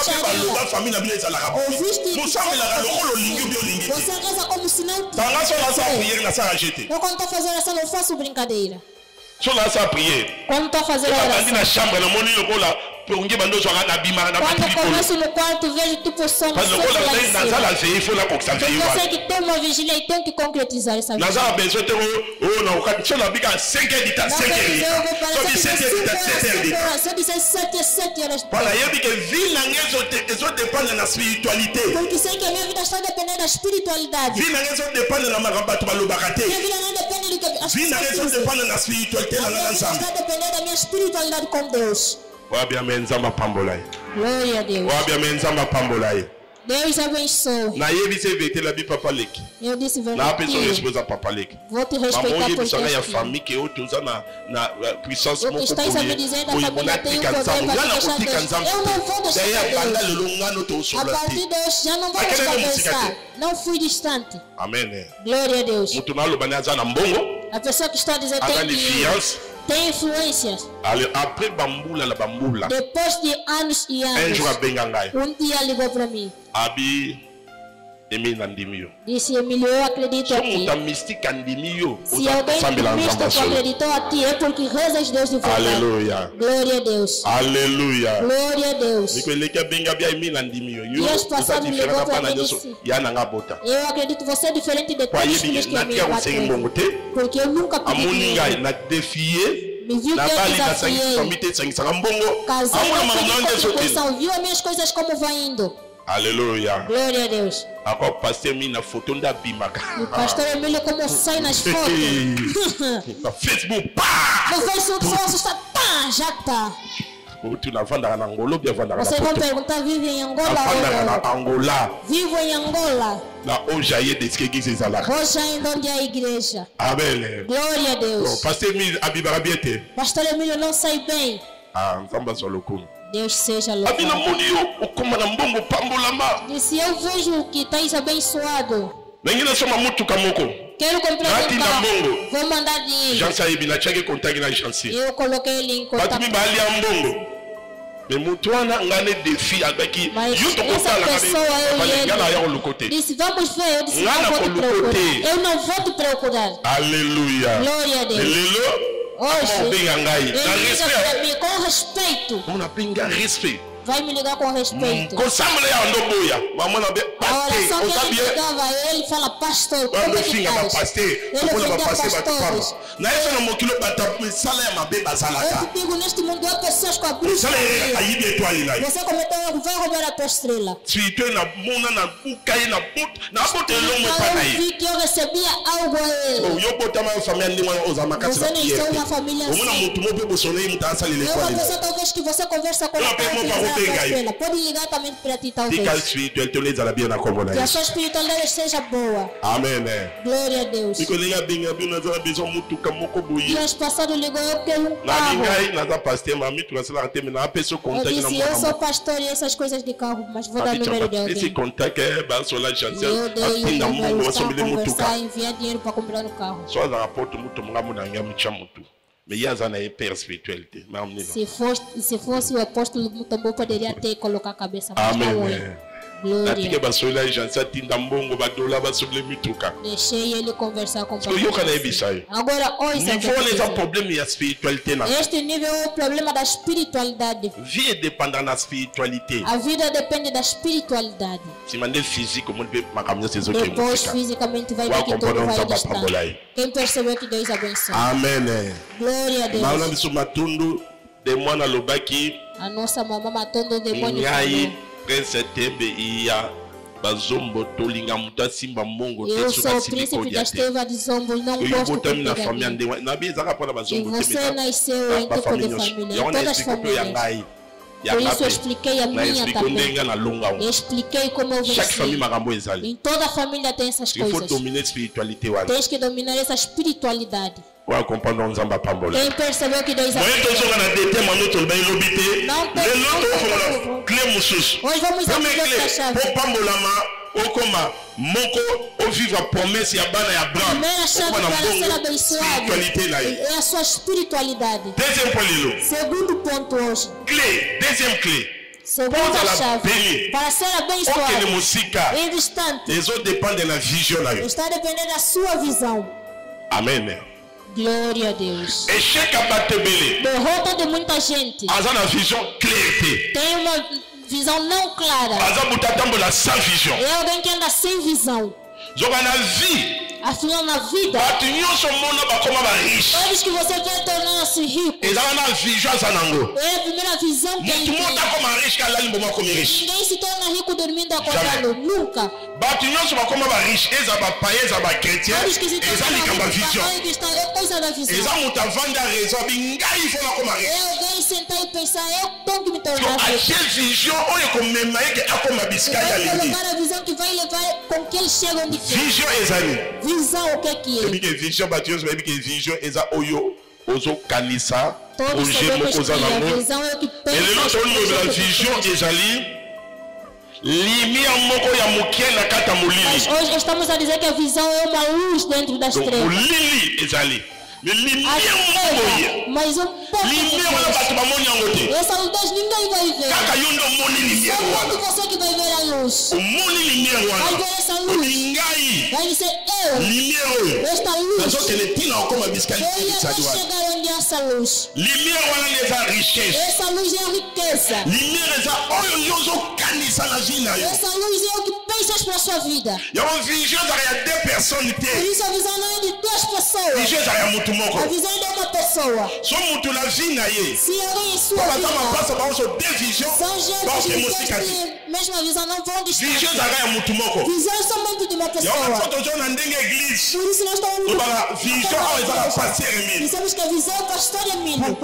Você reza como se não tivesse. Eu quando estou fazendo oração, não faço brincadeira. Quando estou fazendo oração, quando começo no quarto, vejo tipo som. Porque eu sei que tem uma vigília e tenho que concretizar essa vigília. Se eu disser 7 horas. Porque sei que a minha vida está dependendo da espiritualidade. Minha vida não depende do que as pessoas dizem. A minha vida está dependendo da minha espiritualidade com Deus. Glória a Deus. Deus abençoe. Eu disse verdade. Vou te respeitar por Deus. O que estás a me dizer da família tem o poder para deixar Deus. Eu não vou deixar Deus. A partir de hoje já não vou mais conversar. Não fui distante. Amém. Glória a Deus. A pessoa que está a dizer tem influências. Depois de anos e anos, dia ligou para mim. Disse Emílio, eu acredito a ti. Se alguém místico acreditou a ti, é porque rezas Deus de verdade. Aleluia. Glória a Deus. Aleluia. Glória a Deus. Dias passado ligou para mim e disse, eu acredito você é diferente de todos os filhos que a minha bateu. Porque eu nunca pedi dinheiro. Me viu que eu desafiei. Casei na contribuição, viu as minhas coisas como vai indo. Aleluia. Glória a Deus. Agora o pastor Emílio foto da bimaka. O pastor Emílio como sai nas fotos. No Facebook, pá! No Facebook só está, pá, já tá. Vocês vão perguntar, vive em Angola? Vivo em Angola. Hoje ainda onde é a igreja. Amém. Glória a Deus. Pastor Emílio, pastor Emílio não sai bem. Deus seja louvado. Disse, eu vejo que estás abençoado. Quero comprar um carro. Vou mandar dinheiro. Eu coloquei ele em contato. Mas essa pessoa eu disse, vamos ver. Eu disse, não vou te procurar. Eu não vou te procurar. Aleluia. Glória a Deus. Hoje, ele liga para mim com respeito. Vai me ligar com respeito. A oração que ele ligava, ele fala, pastor, como é que estás? Ele fica pastores. Eu te digo, neste mundo há pessoas com a bruxa. Você cometeu, vai roubar a tua estrela. Eu vi que eu recebia algo a ele. Você nem tem uma família assim. É uma pessoa talvez que você conversa com ela. Pode ligar também para ti, talvez. Que a sua espiritualidade seja boa. Amém. Glória a Deus. Dias passados ligou, eu quero um carro. Eu disse, eu sou pastor e essas coisas de carro, mas vou dar o número de alguém. Eu dei o número para conversar, enviar dinheiro para comprar o carro. Se fosse o apóstolo Mutombo, poderia ter colocado a cabeça para glória. Deixei ele conversar com o pastor. Agora, este nível é o problema da espiritualidade. A vida depende da espiritualidade. Depois, fisicamente, vai ver que tudo vai distante. Quem percebeu que Deus abençoe. Amém. Glória a Deus. A nossa mamãe matando o demônio. Eu sou o príncipe das trevas de Zombo, não gosto de e você nasceu em tipo de família, em todas as famílias. Por isso eu expliquei a minha também. Eu expliquei como eu venci. Em toda a família tem essas coisas. Tens que dominar essa espiritualidade. Quem percebeu que Deus não hoje vamos abrir outra chave. Moko o vive a promesse ya bana ya Abraham. Primeira chave para ser abençoado é a sua espiritualidade. Deuxième point Lilo. Segundo ponto hoje. Clé, deuxième clé. Segunda chave para ser abençoado. Em distante. Les autres dépendent de la vision là. Está dependendo da sua visão. Amen. Glória a Deus. Échec à Batebele. Derrota de muita gente. Asa na vision clarté. Tem uma visão não clara. É alguém que anda sem visão. Afinal, na vida, todos que você vê tornando-se rico, é a primeira visão que ele tem. Ninguém se torna rico dormindo acordado. Nunca. Todos que se tornam cristãos é coisa da visão. É alguém sentar e pensar, eu tenho que me tornar rico. Vai colocar a visão que vai levar com que eles chegam de quê? Visão, o que é que é? Vision, vision, eza oyo, ozo kanisa, oje mokoza nango. Ele não tornou a vision ezali limia moko ya mukie na kata mulili. Hoje estamos a dizer que a visão é uma luz dentro das trevas. Mulili ezali. Mas um pouco essa luz ninguém vai ver. Só quando você que vai ver a luz. Vai ver essa luz. Vai dizer eu. Esta luz. Eu ia chegar onde essa luz. Essa luz é a riqueza. Essa luz é o que pensas para a sua vida. Por isso a visão não é de duas pessoas. A visão é de uma pessoa. Se alguém em sua vida são gente que têm mesma visão, não vão distrair. Visão é somente de uma pessoa. Por isso nós estamos dizemos que a visão é o pastor Emílio.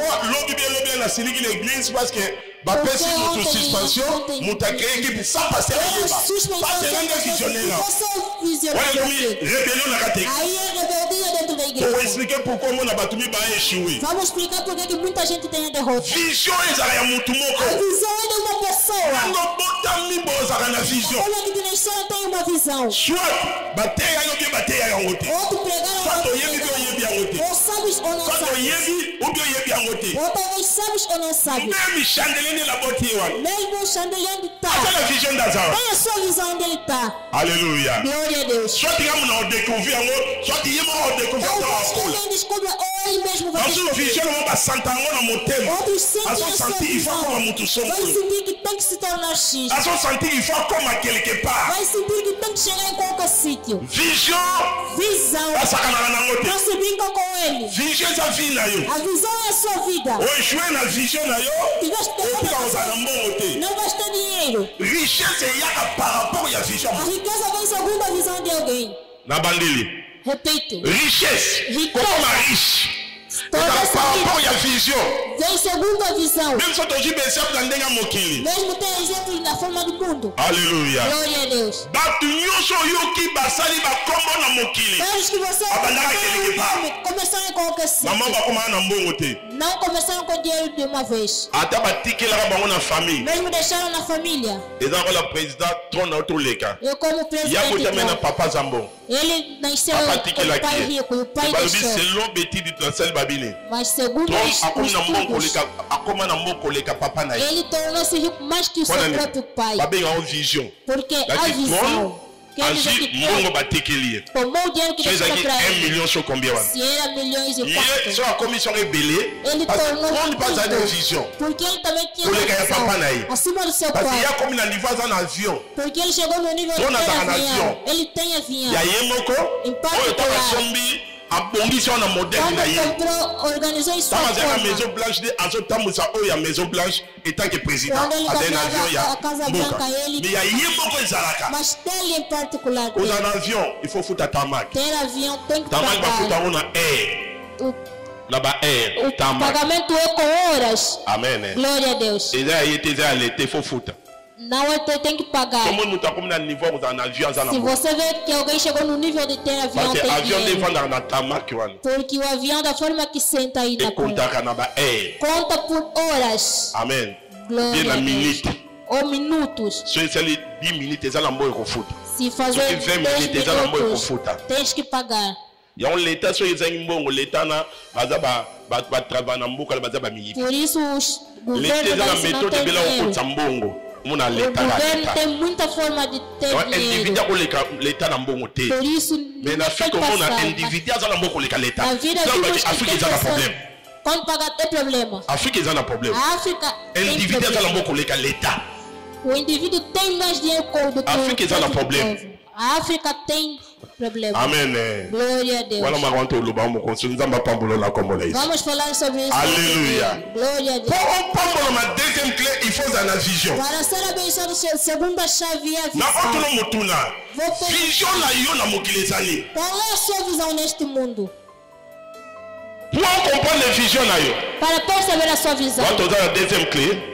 Bapesi mutu suspension, mutu créé sans passer à l'Éba. Passer à visionnaire. Rébellion na kate. Pour expliquer pourquoi on a battu ba échoué. Vamos explicar por que muita gente tem a derrota. Vision ezala ya mutu moko. A visão é de uma pessoa. Ngo botami bozala na vision. Olha que tem uma visão. Soit bateya yo bien bateya yango te. Outro pregaram. Soit oyebi bien oyebi yango te. Ou sabes ou não sabes. Soit oyebi ou bien oyebi yango te. Ou talvez sabes ou não sabes. Même chandelier mesmo o chandelier onde está. Olha a visão da Zara. Olha a sua visão onde ele está. Aleluia. Glória a Deus. Só digamos não découvrir algo, só digamos não découvrir algo. Alguém descobre ou ele mesmo vai descobrir. Mas o visão não vai sentar no motema. Outros sentem a sua visão. Vai sentir que tem que se tornar X. Vai sentir que vai como quelque part. Vai sentir que tem que chegar em qualquer sítio. Visão. Não se brinca com ele. Visão é a vida. A visão é a sua vida. Hoje na visão na eu. Não vai ter dinheiro. Richesse é par rapport à vision. A riqueza vem segundo a visão de alguém. Na bandili. Repito. Richesse. Como uma riche. Par rapport à vision. Vem segundo a visão. Mesmo se tu pensar na denga mokili. Mesmo tem exemplos na forma do mundo. Aleluia. Glória a Deus. Batu nyonso yoki basali ba kombo na mokili. Todos que você começaram com qualquer sítio. Maman ba koma na mbongo te. Não começaram com dinheiro de uma vez. Até batikela ba na famille. Mesmo deixaram na família. Ezako la président trône auto leka. Eu como presidente. Ya botamé na papa Zambo. Ele nasceu com o pai rico, o pai deixou. Selon Betty de Transel Babine. Mas segundo os estudos, ele tornou-se rico mais que o seu próprio pai. Porque a visão quer dizer que tomou o dinheiro que deixou para ele. Se era milhões e quanto, ele tornou tudo. Porque ele também tinha visão acima do seu pai. Porque ele chegou no nível de ter avião. Ele tem avião. Em particular, comprou, organizou isso. A Maison Blanche de Azotamusa ou a Maison Blanche étant que président. Quando ele comprava a Casa Branca, ele. Mas dele em particular. Os aviões, il faut foutre tarmac. Ter avião tem que tarmac va foutre on a air. O pagamento é com horas. Amém. Glória a Deus. Não tem que pagar. Se você vê que alguém chegou no nível de ter avião, tem dinheiro. Porque o avião da forma que senta aí na conta por horas. Amém. Glória a Deus. Ou minutos. Se fazer 10 minutos, tens que pagar. Por isso os governos não têm dinheiro. O governo tem muita forma de ter dinheiro. Por isso não tem passar. Na vida vimos que tem pessoas, quando pagar tem problema. A África tem problema. O indivíduo tem mais dinheiro do que o povo. A África tem problema. Amém. Glória a Deus. Vamos falar sobre isso. Aleluia. Glória a Deus. Pour ma deuxième clé, il faut une vision. Para ser abençoado, segunda chave é a visão. Qual é a sua visão neste mundo? Pour comprendre les visions, para perceber a sua visão,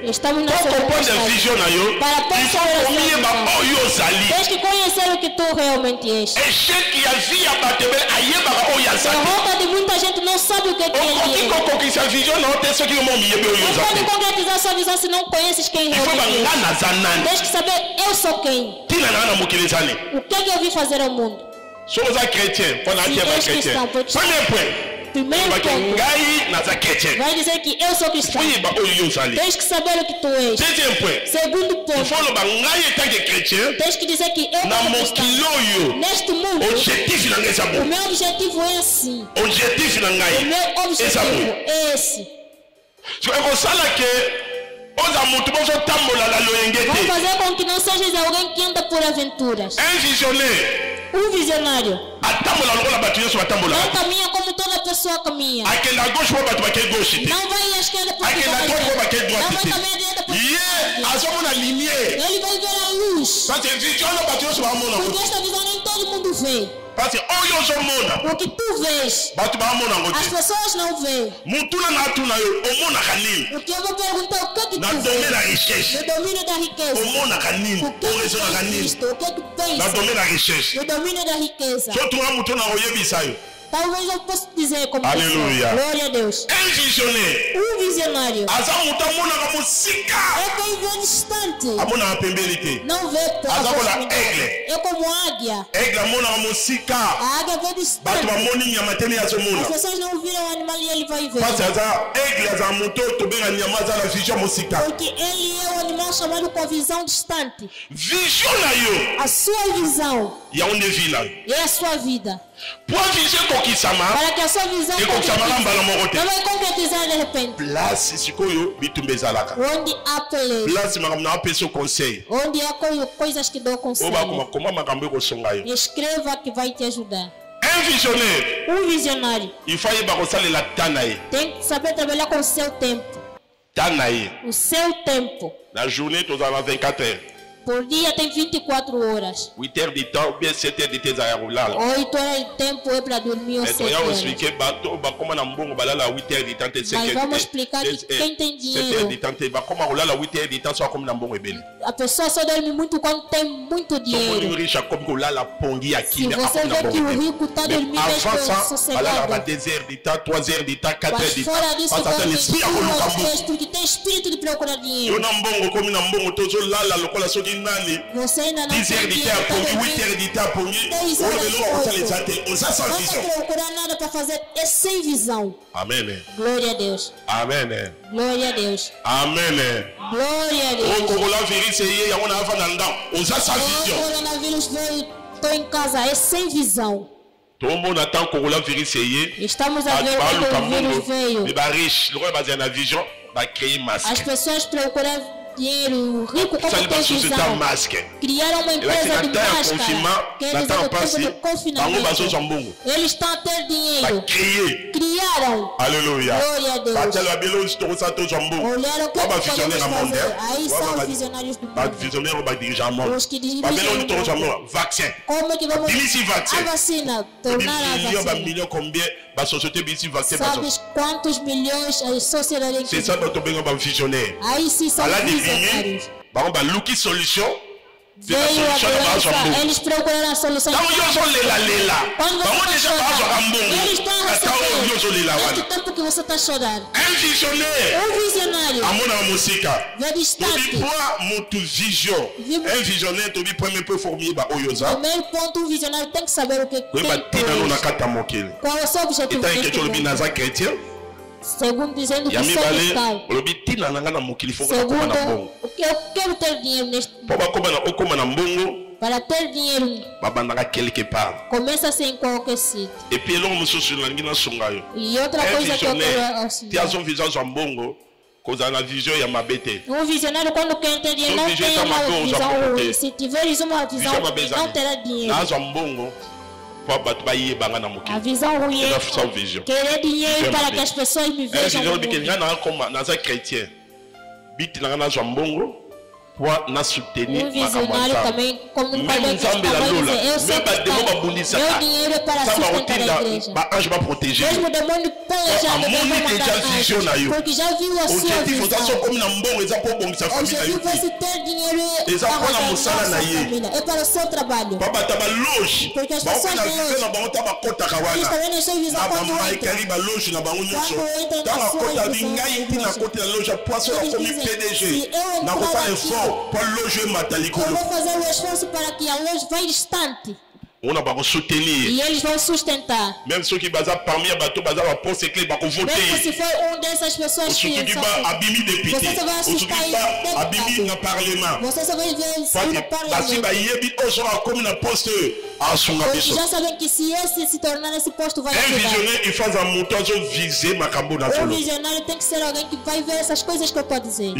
estamos na segunda chave. Para perceber a sua visão, tens que conhecer o que tu realmente és. A roupa de muita gente não sabe o que é ele. Não pode concretizar a sua visão se não conheces quem realmente é. Tens que saber, eu sou quem. O que é que eu vim fazer ao mundo? Se és cristão, premier point. Primeiro ponto, vai dizer que eu sou cristão. Tens que saber o que tu és. Segundo ponto, tens que dizer que eu sou cristão. Neste mundo, o meu objetivo é assim. O meu objetivo é esse. Vamos fazer com que não sejas alguém que anda por aventuras. Um visionário não caminha como toda pessoa caminha. Não vai à esquerda porque não vai caminhar à direita porque ele vai ver a luz. Porque esta visão nem todo mundo vê. O que tu vês, as pessoas não veem. O que eu vou perguntar, o que é que tu vês? No domínio da riqueza. O que é que Cristo? O que é que pensa? No domínio da riqueza. Talvez eu possa dizer como aleluia. Glória a Deus. Um visionário é quem vê distante. Não vê próximo. É como águia. A águia vê distante. As pessoas não viram o animal e ele vai ver. Porque ele é o animal chamado com a visão distante. A sua visão é a sua vida. Para que a sua visão não vai concretizar de repente. Onde há polêmica, onde há coisas que dão conselho, escreva que vai te ajudar. Um visionário tem que saber trabalhar com o seu tempo. O seu tempo. Na journée, tu as 24 heures. Por dia tem 24 horas. 8 heures de temps ou bien 7 heures de temps à Yarulala. 8 horas de tempo é para dormir ou 7 horas. Mas vamos explicar que quem tem dinheiro, a pessoa só dorme muito quando tem muito dinheiro. Se você vê que o rico está dormindo sossegado, mas fora disso dorme porque tem espírito de procurar dinheiro. Você ainda não tem dinheiro não está procurando nada para fazer, é sem visão. Amém. Glória a Deus. Amém. Glória a Deus. Amém. Glória a Deus. O coronavírus veio, estou em casa, é sem visão. Estamos a ver quando o vírus veio. As pessoas procuram dinheiro rico como televisão. Criaram uma empresa de máscara. Quer dizer, no tempo do confinamento. Eles estão a ter dinheiro. Criaram. Aleluia. Glória a Deus. Olharam o que podemos fazer. Aí são os visionários do mundo. Os que dirigem o mundo. Como é que vamos a vacina? Tornar a vacina. Sabes quantos milhões a sociedade tem? C'est ça que tu as visionnaire. Aí sim são visionários. Quelle solution? Veio a doença, eles procuraram a solução. Quando você está chorando, eles estão a receber. Neste tempo que você está a chorar. Um visionário. Vê distante. Un visionnaire, tu premier peu formé ba oyoza. Primeiro ponto, o visionário tem que saber o que tem. Qual é o seu objetivo? Segundo dizendo que sou cristão. Segundo, eu quero ter dinheiro neste mundo. Para ter dinheiro, começa-se em qualquer sítio. E outra coisa que eu quero auxiliar. Um visionário, quando quer ter dinheiro, não tem uma visão ruim. Se tiveres uma visão ruim, não terá dinheiro. A visão ruim é querer dinheiro para que as pessoas me vejam. Um visionário também, como não pode dizer, eu sei que meu dinheiro é para sustentar a igreja. Mesmo o demônio planejado vai mandar, porque já viu a sua visão. Objetivo vai se ter dinheiro para a família, é para o seu trabalho. Porque as pessoas de hoje, eles também não têm visão quando entram na sua visão. Eles dizem, se eu entrar aqui, eu vou fazer o esforço para que a loja vá distante. E eles vão sustentar. Même ceux qui basent parmi les bateaux, basent à poste clé, bah qu'on vote. Mesmo se for dessas pessoas que abimi député, você vai assustar abimi na parlement. Você só vai ver no parlamento. Porque já sabem que se esse se tornar esse posto vai ajudar. Visionnaire, il faut un montant viser ma cambo na zone. Visionário tem que ser alguém que vai ver essas coisas que eu estou a dizer.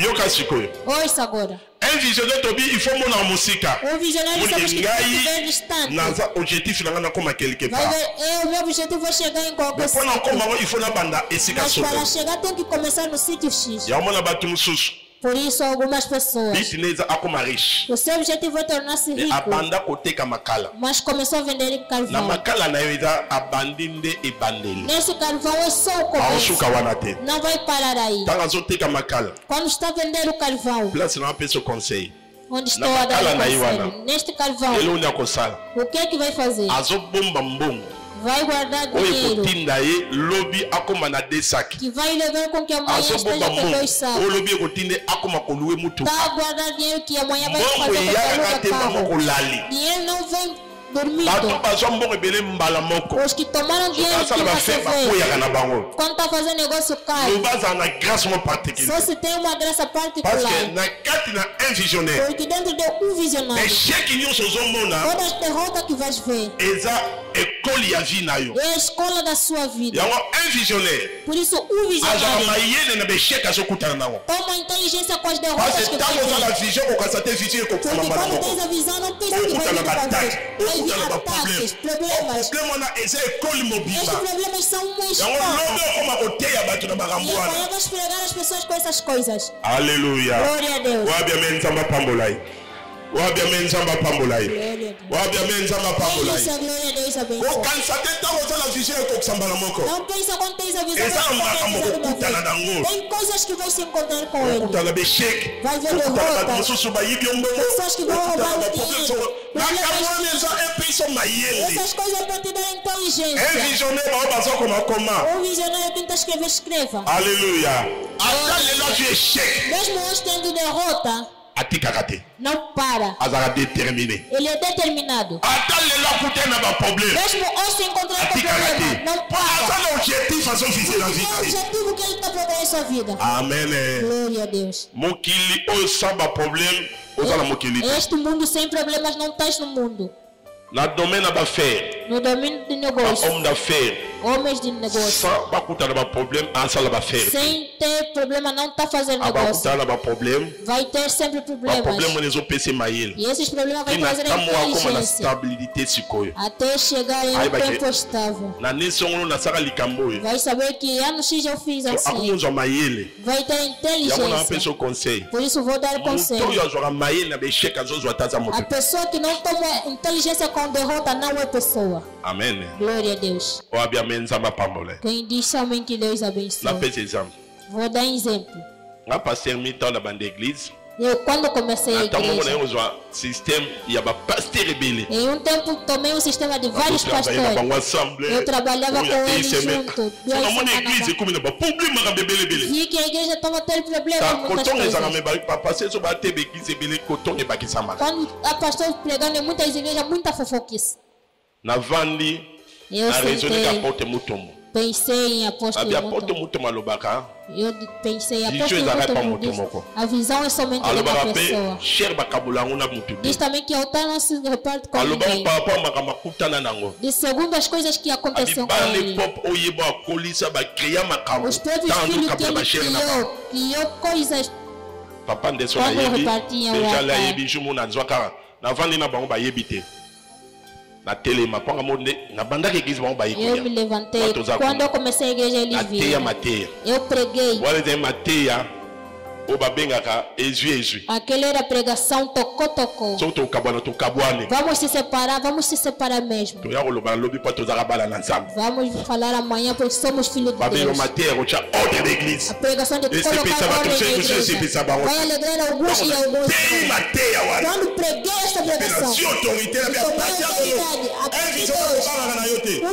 Ouça agora. Un visionnaire, il faut mon musica. Um visionário sabe que tem que ver distante. Objectif là comme quelque part. O meu objetivo é chegar em qualquer sítio. Mas para chegar tem que começar no sítio X. Por isso algumas pessoas, o seu objetivo é tornar-se rico, mas começou a vender carvão. Nesse carvão é só o começo. Não vai parar aí. Quando está vendendo o carvão, onde estou a dar o conselho, neste carvão, o que é que vai fazer? Vai guardar dinheiro que vai levar com que amanhã esteja com 2 sacos. Está a guardar dinheiro que amanhã vai fazer com carro. Dinheiro não vem dormindo. Os que tomaram dinheiro que você vê, quando está fazendo negócio caro, só se tem uma graça particular. Porque dentro de um visionário, toda a derrota que vais ver é a escola da sua vida. Por isso um visionário toma inteligência com as derrotas que vai ver. Porque quando tens a visão, não pensa que vai vir com ataques, problemas. Esses problemas são uma escola. E amanhã vais pregar as pessoas com essas coisas. Aleluia. Glória a Deus. Não pensa quando tens a visão. Tem coisas que vai se encontrar com ele. Vai ver derrota. Pessoas que vão roubar o dinheiro. Essas coisas vão te dar inteligência. Um visionário tenta escrever, escreva. Aleluia. Mesmo hoje tendo derrota, não para. Ele é determinado. Mesmo hoje se encontrar com problema, não para. É o objetivo que ele está procurando em sua vida. Amém. Glória a Deus. Este mundo sem problemas não está no mundo. Na domaine da fé. no domínio de negócio. Homme d'affaires. Homens de negócio. Sans pas coûter de problème en salle d'affaires. Sem ter problema não tá fazendo negócio. Problème. Vai ter sempre problemas. Problema nos PC mail. E esses problemas vai trazer inteligência. Até chegar em um tempo estável. Na nation na sala likambo. Vai saber que ano X eu fiz assim. Vai ter inteligência. Por isso vou dar conselho. A pessoa que não toma inteligência com derrota não é pessoa. Amém. Glória a Deus. Quem diz amém que Deus abençoe. Vou dar exemplo. Eu quando comecei a igreja, em um tempo tomei um sistema de vários pastores. Eu trabalhava com eles junto. Vi que a igreja estava tendo problemas com muitas coisas. Quando a pastor pregando em muitas igrejas, muita fofoquice. Eu pensei em apóstolo Mutombo. Eu pensei em apóstolo Mutombo. A visão é somente de uma pessoa. Diz também que o altar não se reparte com ninguém. De segundo as coisas que aconteceram com ele. Os próprios filhos que ele criou coisas quando repartiam o altar. Eu me levantei. Quando eu comecei a igreja, ele viu. Eu preguei. Aquela era a pregação, tocou. Vamos se separar mesmo. Vamos falar amanhã porque somos filhos de Deus. A pregação de colocar ordem na igreja vai alegrar alguns e alguns. Quando preguei esta pregação, o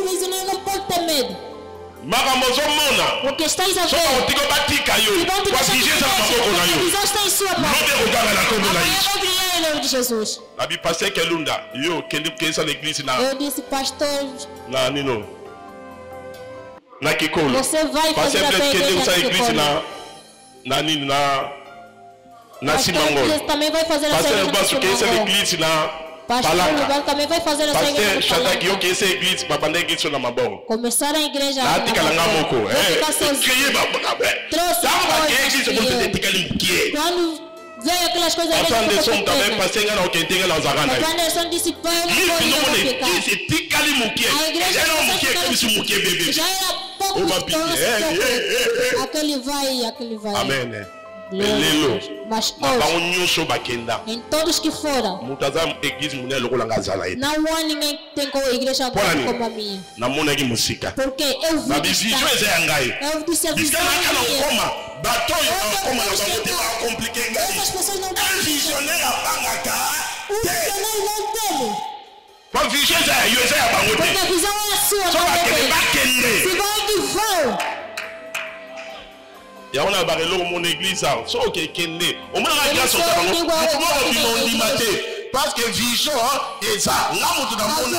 visionário não pode ter medo. O que estás a ver? A visão está em sua mão. Amanhã vai brilhar em nome de Jesus. Eu disse, pastor, você vai fazer a igreja na Simango. Também vai fazer a igreja na Pastor Lugar também vai fazer essa igreja. Começaram a igreja. Trouxe quando veio aquelas coisas. O Anderson disse: pai, eu não vou ficar. A igreja já era pouco. Aquele vai. Amém. Mas hoje, em todos que foram, não há ninguém que tem como a igreja como a minha. Porque eu vi que eu disse a visão as pessoas não têm visionário não tem. Porque a visão é a sua. Se vai que vão. Il y a mon église, parce que vision est ça. Là, on dans mon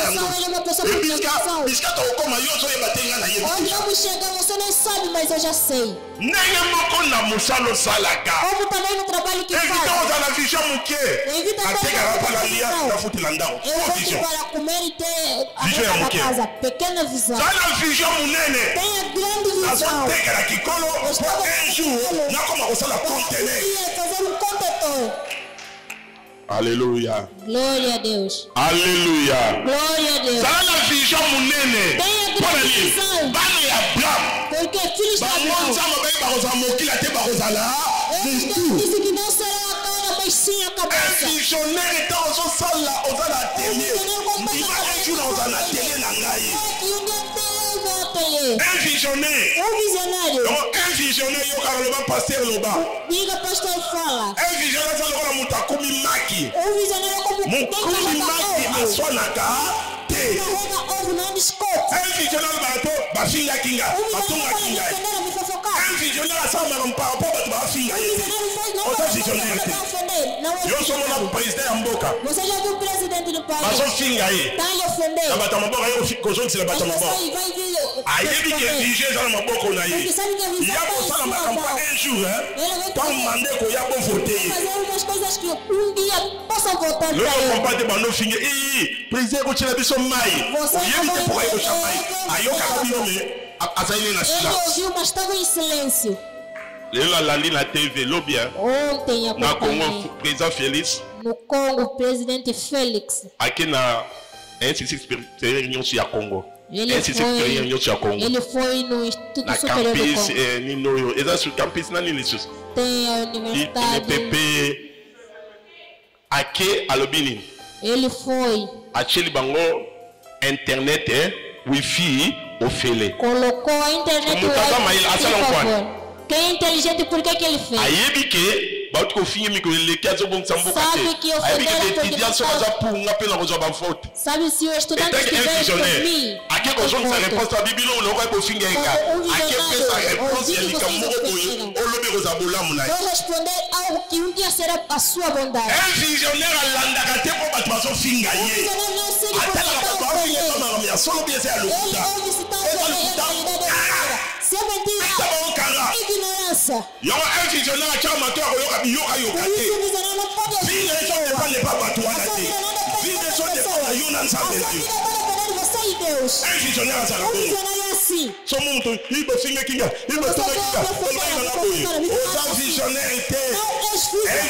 Alléluia. Glória a Deus. Alléluia. Glória a Deus. Ça la vision munene. Pour lui. Bani Abraham. Porque filhos de Abraão. Disse que não será a cara, mas sim a cabeça. Visionnaire est dans salle là, aux ateliers. Il va un jour dans un atelier nangai. Un visionnaire. Un visionnaire, yo karolo pasteur loba. Diga pastor fala. Un visionnaire ça lokola mutakumi maki. Visionnaire como mukumi maki aswanaka te. Un visionnaire bato bafinga kinga, batunga kinga. Un visionnaire ça m'a par rapport à ma fille. Autant visionnaire. Yo sommes là président Amboka. Você já viu o presidente do país? Mas son fille aí. Tá lhe ofendendo. Na batamabo aí eu fico com se batamo. Aí ele que dirige ça na maboko na aí. Il y a pour ça na campagne un jour hein. Quand mandé ko ya bon voter. Fazer umas coisas que dia possam votar para ele. Le combat bando finge. Président ko tira biso mai. Yemi te pour ko chamai. Ayo kaka binome. Azaile na sila. Ele ouviu mas estava em silêncio. Ele lá na TV lo bien. Ontem a na Congo président Félix. No Congo presidente Félix. Aqui na réunion sur Congo. Ele foi no Instituto na Superior campus, do Congo. Nino, exato, campus na Nilisus. Tem a universidade. PP. Aqui a Lobini. Ele foi. Aquele bango internet wifi ofele. Colocou a internet wifi. Quem é inteligente, por que ele fez? Aí que sabe que sabe se o estudante estiver por mim? Aqui que você não resposta a Bíblia não vai por fim de cá. Aqui pensa a resposta ele que vou responder algo que um dia será a sua bondade. É visionário alanda kate ko batwaso finga ye. Atala ko finga kama mia solo biese a luta. Se é mentira, ignorância. Il y a un visionnaire qui a maté à Royoka Biyoka Yokate. Fille de son n'est pas les papas toi la té. Fille de son n'est pas la Yonan Sabelio. Un visionnaire à Sarabon. Son monde, il me finit Kinga. Il me tourne Kinga. On va y la boue. Autant visionnaire était. Un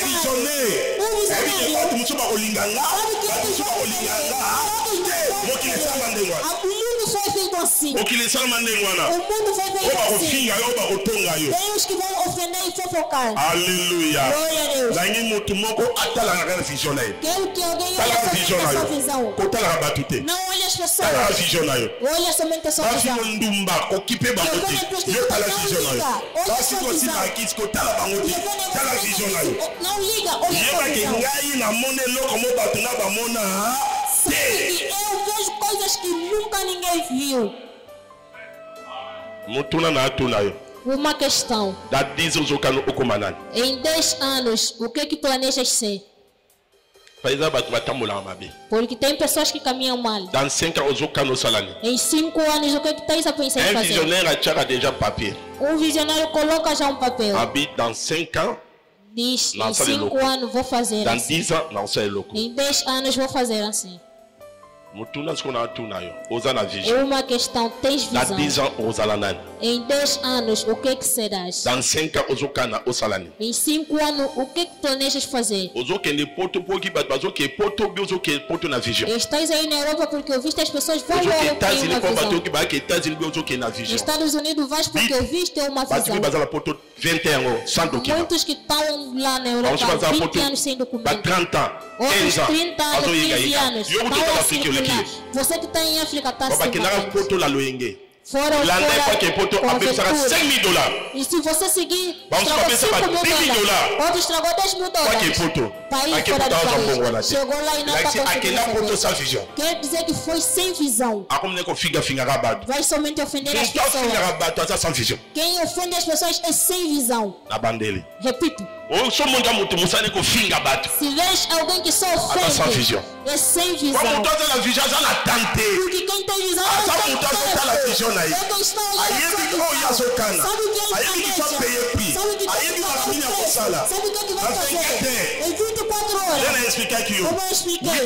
visionnaire. Un visionnaire. Tu me souviens au Linganga. Tu me souviens au Linganga. Moi qui les savais moi. O que lhe chama nenhuma. O mundo vai ver assim. Tem os que vão ofender e fofocar. Aleluia. Glória a Deus. Nangi mutu moko atala na vision aí. Quero que alguém olhe somente a sua visão. Kotala batute. Não olhe as pessoas. Tala vision aí. Olha somente a sua visão. Basi ndumba occupé bangote. Yo tala vision aí. Basi kosi na kits kotala bangote. Tala vision aí. Não liga, olha a sua visão. Ngai na mone loko mo batuna ba mona. Eu vejo coisas que nunca ninguém viu. Uma questão. Em 10 anos, o que planejas ser? Porque tem pessoas que caminham mal. Em 5 anos, o que estás a pensar em fazer? Um visionário coloca já um papel. Dans 5 ans, diz, em 5 anos vou fazer dans assim. 10 ans, não sei louco. Em 10 anos vou fazer assim. Uma questão, tens visão. Em 10 anos, o que serás? Em 5 anos, o que planejas fazer? Estás aí na Europa porque ouviste as pessoas vão logo ter uma visão. Estados Unidos vais porque ouviste uma visão. Muitos que estão lá na Europa 20 anos sem documento. 15 ans. 30 anos, 15 anos. Você que está em África está assim. Fora o $5,000. E se você seguir, estragou $5,000. Outro estragou $10,000. País fora do país. Chegou lá e não está conseguindo. Quer dizer que foi sem visão. Vai somente ofender as pessoas. Quem ofende as pessoas é sem visão. Repito. Se vês alguém que só ofende, é sem visão. Porque quem tem visão não tem visão. Sabe o que ele vai fazer? Em 24 horas. Eu vou explicar.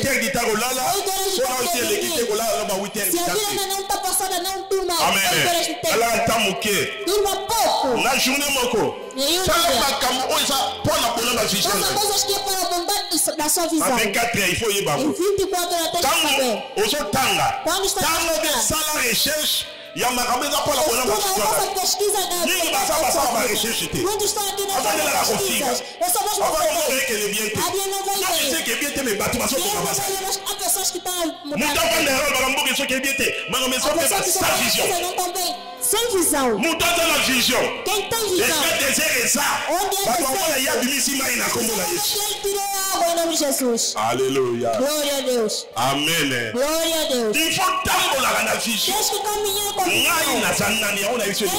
Se a vida não está passada, não durma. Durma pouco. Faça coisas que é para a bondade da sua visão. Em 24 horas tem que saber. Quando está ya makameza kwa la bona pesquisa ningi basaba recherche te quando está aqui na pesquisa eu só vou fazer que ele bien te que bien te me batu baso ko basa a pessoas que estão muita banda ro bagambo que so que bien te makameza pas sa vision Sem visão. Mudou da vision. Quem tem visão? Onde é que ele tirou água em nome de Jesus? Aleluia. Glória a Deus. Amen. Glória a Deus. Il faut tambola na vision. Tens que caminhar com a visão. Quem sou eu?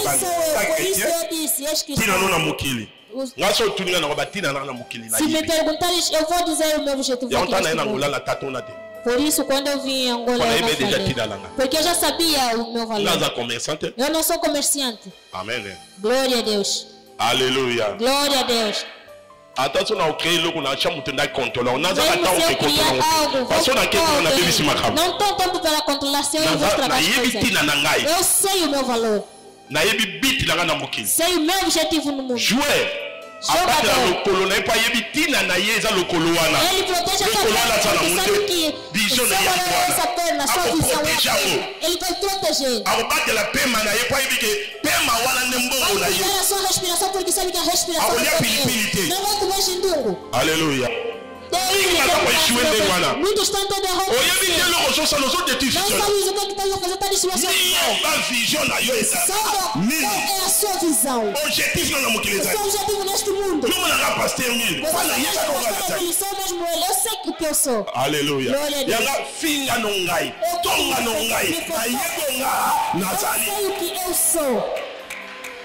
Por isso eu disse, és cristão. Se me perguntares, eu vou dizer o meu objetivo. Por isso, quando eu vim em Angola, eu não falei. Porque eu já sabia o meu valor. Eu não sou comerciante. Amém. Glória a Deus. Aleluia. Glória a Deus. Attention, on a créé le qu'on a chamé de contrôle. On a jamais não tem tempo para controlar se eu vou estragar as coisas. Eu sei o meu valor. Sei o meu objetivo no mundo. Ele protege a sua perna, porque sabe que se essa perna, sua visão, ele vai proteger. Vai tirar a sua respiração, porque sabe que a respiração não vai comer xindungo. Aleluia. Muitos estão todos errados. Não sabes o que estás a fazer, está destruindo a sua visão. Qual é a sua visão? O seu objetivo neste mundo. Eu sei o que eu sou. Aleluia. Eu sei o que eu sou.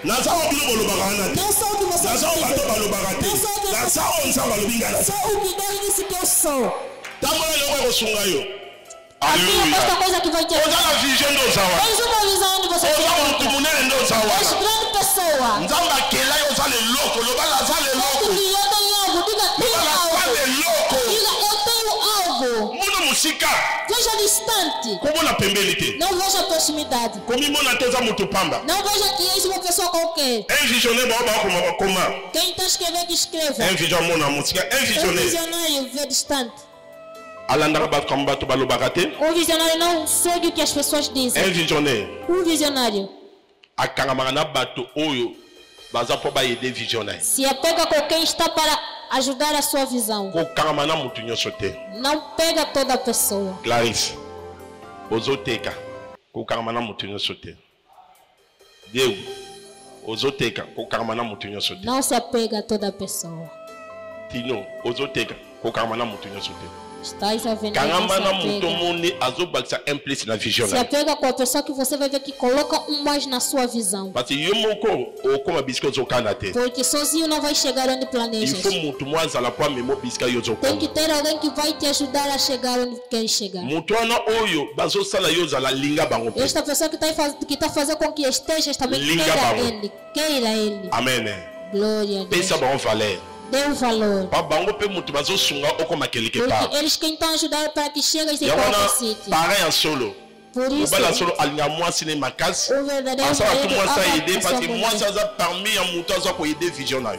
Não sou o que você diz. Sou o que Deus disse que eu sou. Aqui é esta coisa que vai te ajudar. Tens uma visão onde você quer. És grande pessoa. Veja distante. Não veja proximidade. Não veja que és uma pessoa qualquer. Quem está escrevendo, escreva. Um visionário vê distante. Um visionário não segue o que as pessoas dizem. Um visionário se apega com quem está para ajudar a sua visão. Não pega toda a pessoa. Clarice, não se apega a toda a pessoa. Tino, Estás a vender, se apega com a pessoa que você vai ver que coloca um mais na sua visão. Porque sozinho não vai chegar onde planejas. Tem que ter alguém que vai te ajudar a chegar onde quer chegar. Esta pessoa que está fazendo com que estejas também queira ele. Amém. Glória a Deus. Dê um valor. Porque eles quem estão ajudando para que chegue em qualquer sítio. Por isso, o verdadeiro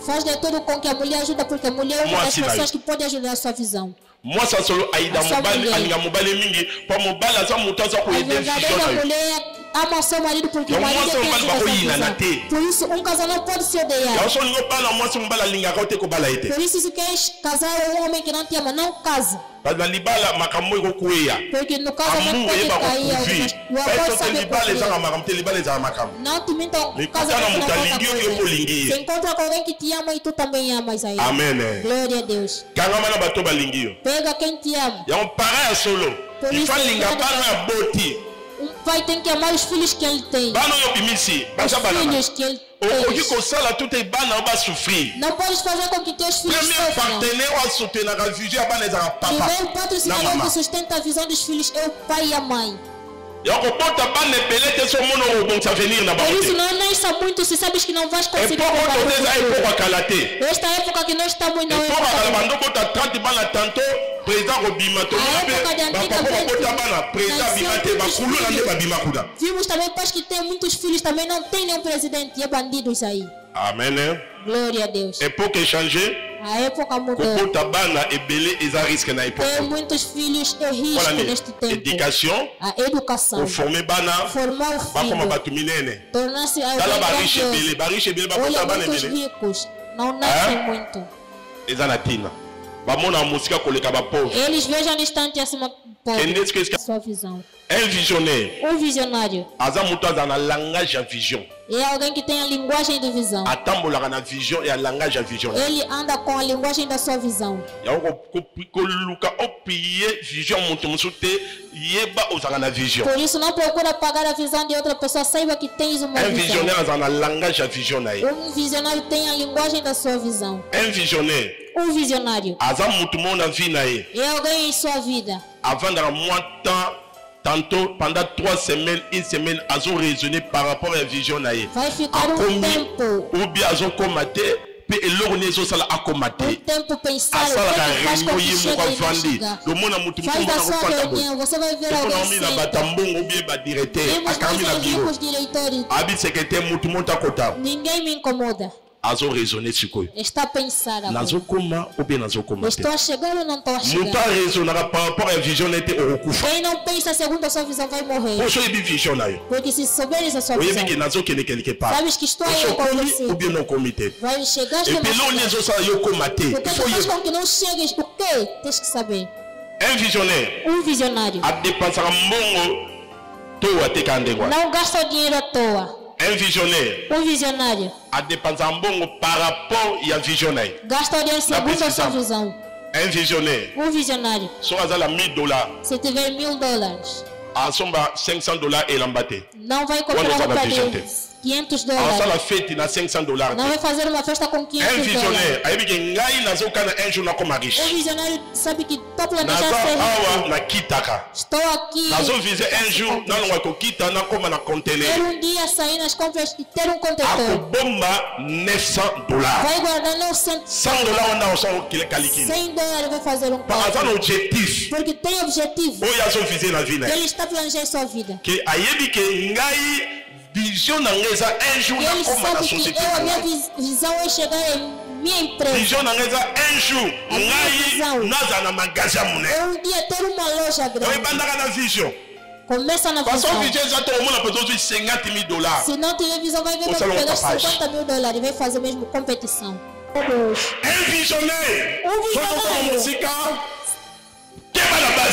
faz de tudo com que a mulher ajuda, porque a mulher é uma das pessoas que pode ajudar a sua visão. A verdadeira mulher ama o seu marido porque o marido quer ajudar a sua visão. Por isso, um casal não pode se odiar. Por isso, se queres casar um homem que não te ama, não case. Porque no casamento pode cair algumas. O amor sabe por quê. Não te mintam, no casamento não conta coisa. Se encontra com alguém que te ama e tu também amas a ele. Amém. Glória a Deus. Pega quem te ama. Por isso, um pai tem que amar os filhos que ele tem. Os filhos que ele tem. Não podes fazer com que teus filhos sofram. Primeiro patrocinador que sustenta a visão dos filhos é o pai e a mãe. Por isso não nasça muito se sabes que não vais conseguir. Esta época que nós estamos não é vimos também pais que têm muitos filhos, também não tem nenhum presidente, e é bandido isso aí. Amém. Glória a Deus. Época changé. A época mudou. Tem muitos filhos e risco neste tempo. Educação. A educação. Formar o filho. Tornar-se a olha, muitos ricos não nascem muito. Eles vejam distante acima Sua visão. Un visionnaire. Visionário. Un langage à vision. É alguém que tem a linguagem de visão. A vision et a langage à vision. Ele anda com a linguagem da sua visão. Por isso não procura apagar a visão de outra pessoa, saiba que tens uma visão. Visionnaire a langage à vision. Visionário tem a linguagem da sua visão. Visionnaire. Visionário. É alguém em sua vida. Avant d'un mois de temps, tantôt pendant 3 semaines, 1 semaine, ils ont raisonné par rapport à la vision. Vai ficar tempo. Ou bien ils ont combatté, puis ils ont combatté. Tempo pensar, faz com que chegue e chegar. Faz da sua reunião, você vai ver alguém sempre. Ninguém me incomoda. Está a pensar agora. Estou a chegar ou não estou a chegar? Quem não pensa segundo a sua visão vai morrer. Porque se souberes a sua visão, sabes que estou aí com você. Vai chegar ou não chegar? Porque tu faz com que não chegues. O que? Tens que saber. Um visionário não gasta o dinheiro à toa. Un visionário a dépensé un bon par rapport à visionnaire. Gasta o dinheiro segundo a sua visão. Un visionnaire. Visionário. So azala $1000. Se tiver $1000. A somba $500 et l'embâté. Não vai comprar roupa de $500. A la fête na $500. Não vai fazer uma festa com $500. Un visionnaire. Aí que ngai nazo kana un jour na koma riche. Visionário sabe que tô planejando ser rico. Na kitaka. Estou aqui. Nazo viser un jour na longa ko kita na koma na conteneur. Ter dia sair nas compras e ter contentor. A bomba $900. Vai guardar não $100 onda o só que caliki. $100 vai fazer Par rapport ao objectif. Porque tem objetivo. Ou ya so viser na vida. Ele está planejando sua vida. Que aí que ngai vision nangeza un jour na koma na société. A minha visão é chegar em minha empresa. Vision nangeza un jour ngai naza na magasin mune. Dia ter uma loja grande. Oi bandaka na vision. Começa na visão. Passou vision já todo mundo pessoas $50,000. Se não tiver visão vai ver pegar $50,000 e vai fazer mesmo competição. Un visionnaire. Visionário.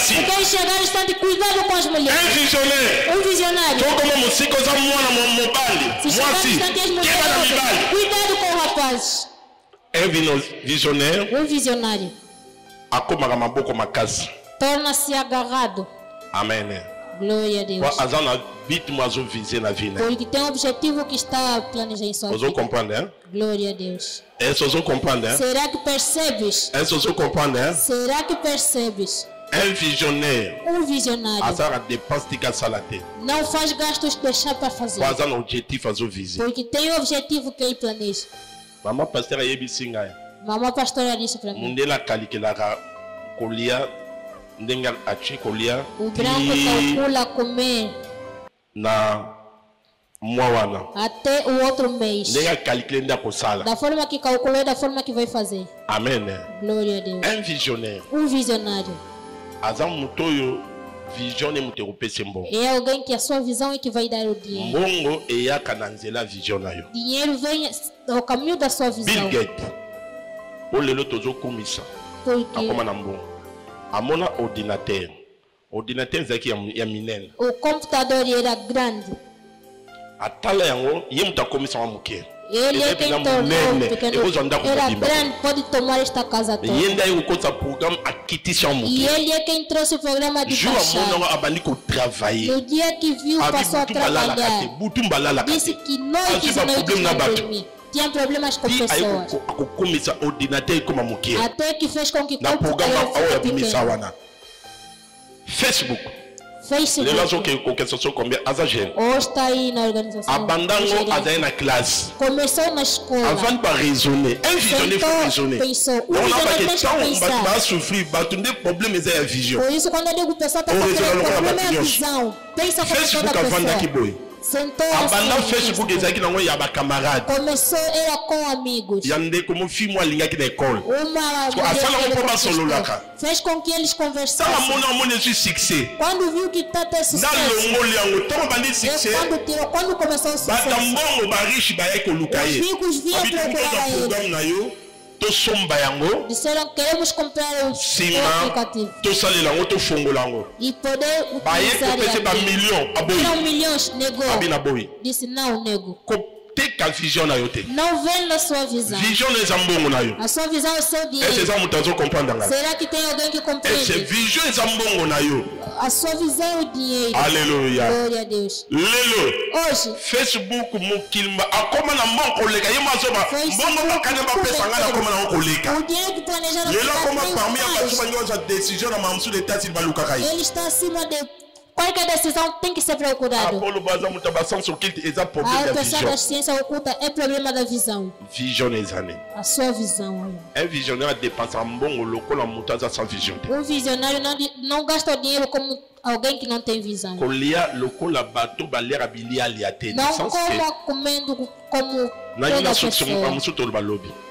Quem chegar está de cuidado com as mulheres. Un visionário. Se chegar está de as mulheres. Cuidado com os rapazes. Visionnaire. Visionário. Torna-se agarrado. Amém. Glória a Deus. Porque tem um objetivo que está planejado em sua vida. Vous comprenez? Glória a Deus. Será que percebes? Será que percebes? Un visionnaire. Visionário. Não faz gastos deixar para fazer. Porque tem um objetivo que ele planeja. Mamãe pastora disse para mim. O branco calcula comer na moana até o outro mês. Da forma que calculou, da forma que vai fazer. Amém. Glória a Deus. Un visionnaire. Visionário. É alguém que a sua visão é que vai dar o dinheiro. Dinheiro vem ao caminho da sua visão. Bill Gates. Amona ordinateur. Ordinateur zaki ya minene. O computador era grande. Atala yango yemta komisa wa muke. Ele é quem tornou pequeno. Era grande, pode tomar esta casa toda. E ele é quem trouxe o programa de baixar. No dia que viu, passou a trabalhar. Disse que noites e noites não dormia. Tinha problemas com pessoas. Até que fez com que o computador fosse pequeno. Facebook. Ou está aí na organização. Começou na escola. Avant de raisonner. Un visionnaire faut raisonner. Por isso quando eu digo pessoa está fazendo problema é a visão. Pensa como toda pessoa. Sentou assim, Facebook começou era com amigos. Fez com que eles conversassem. Quando viu que está tendo sucesso, quando começou o sucesso, os ricos vinham procurar ele. Disseram queremos comprar o aplicativo e poder utilizar ele. Milhões, negou. Disse não, nego. Não vê na sua visão. A sua visão é o seu dinheiro. Será que tem alguém que compreende? A sua visão é o dinheiro. Aleluia. Glória a Deus. Hoje, Facebook, o dinheiro que planejaram ele está acima de qualquer decisão, tem que ser procurado. A pessoa da ciência oculta é problema da visão. A sua visão. Um visionário não gasta o dinheiro como alguém que não tem visão. Não coma comendo como toda pessoa.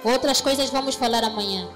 Outras coisas vamos falar amanhã.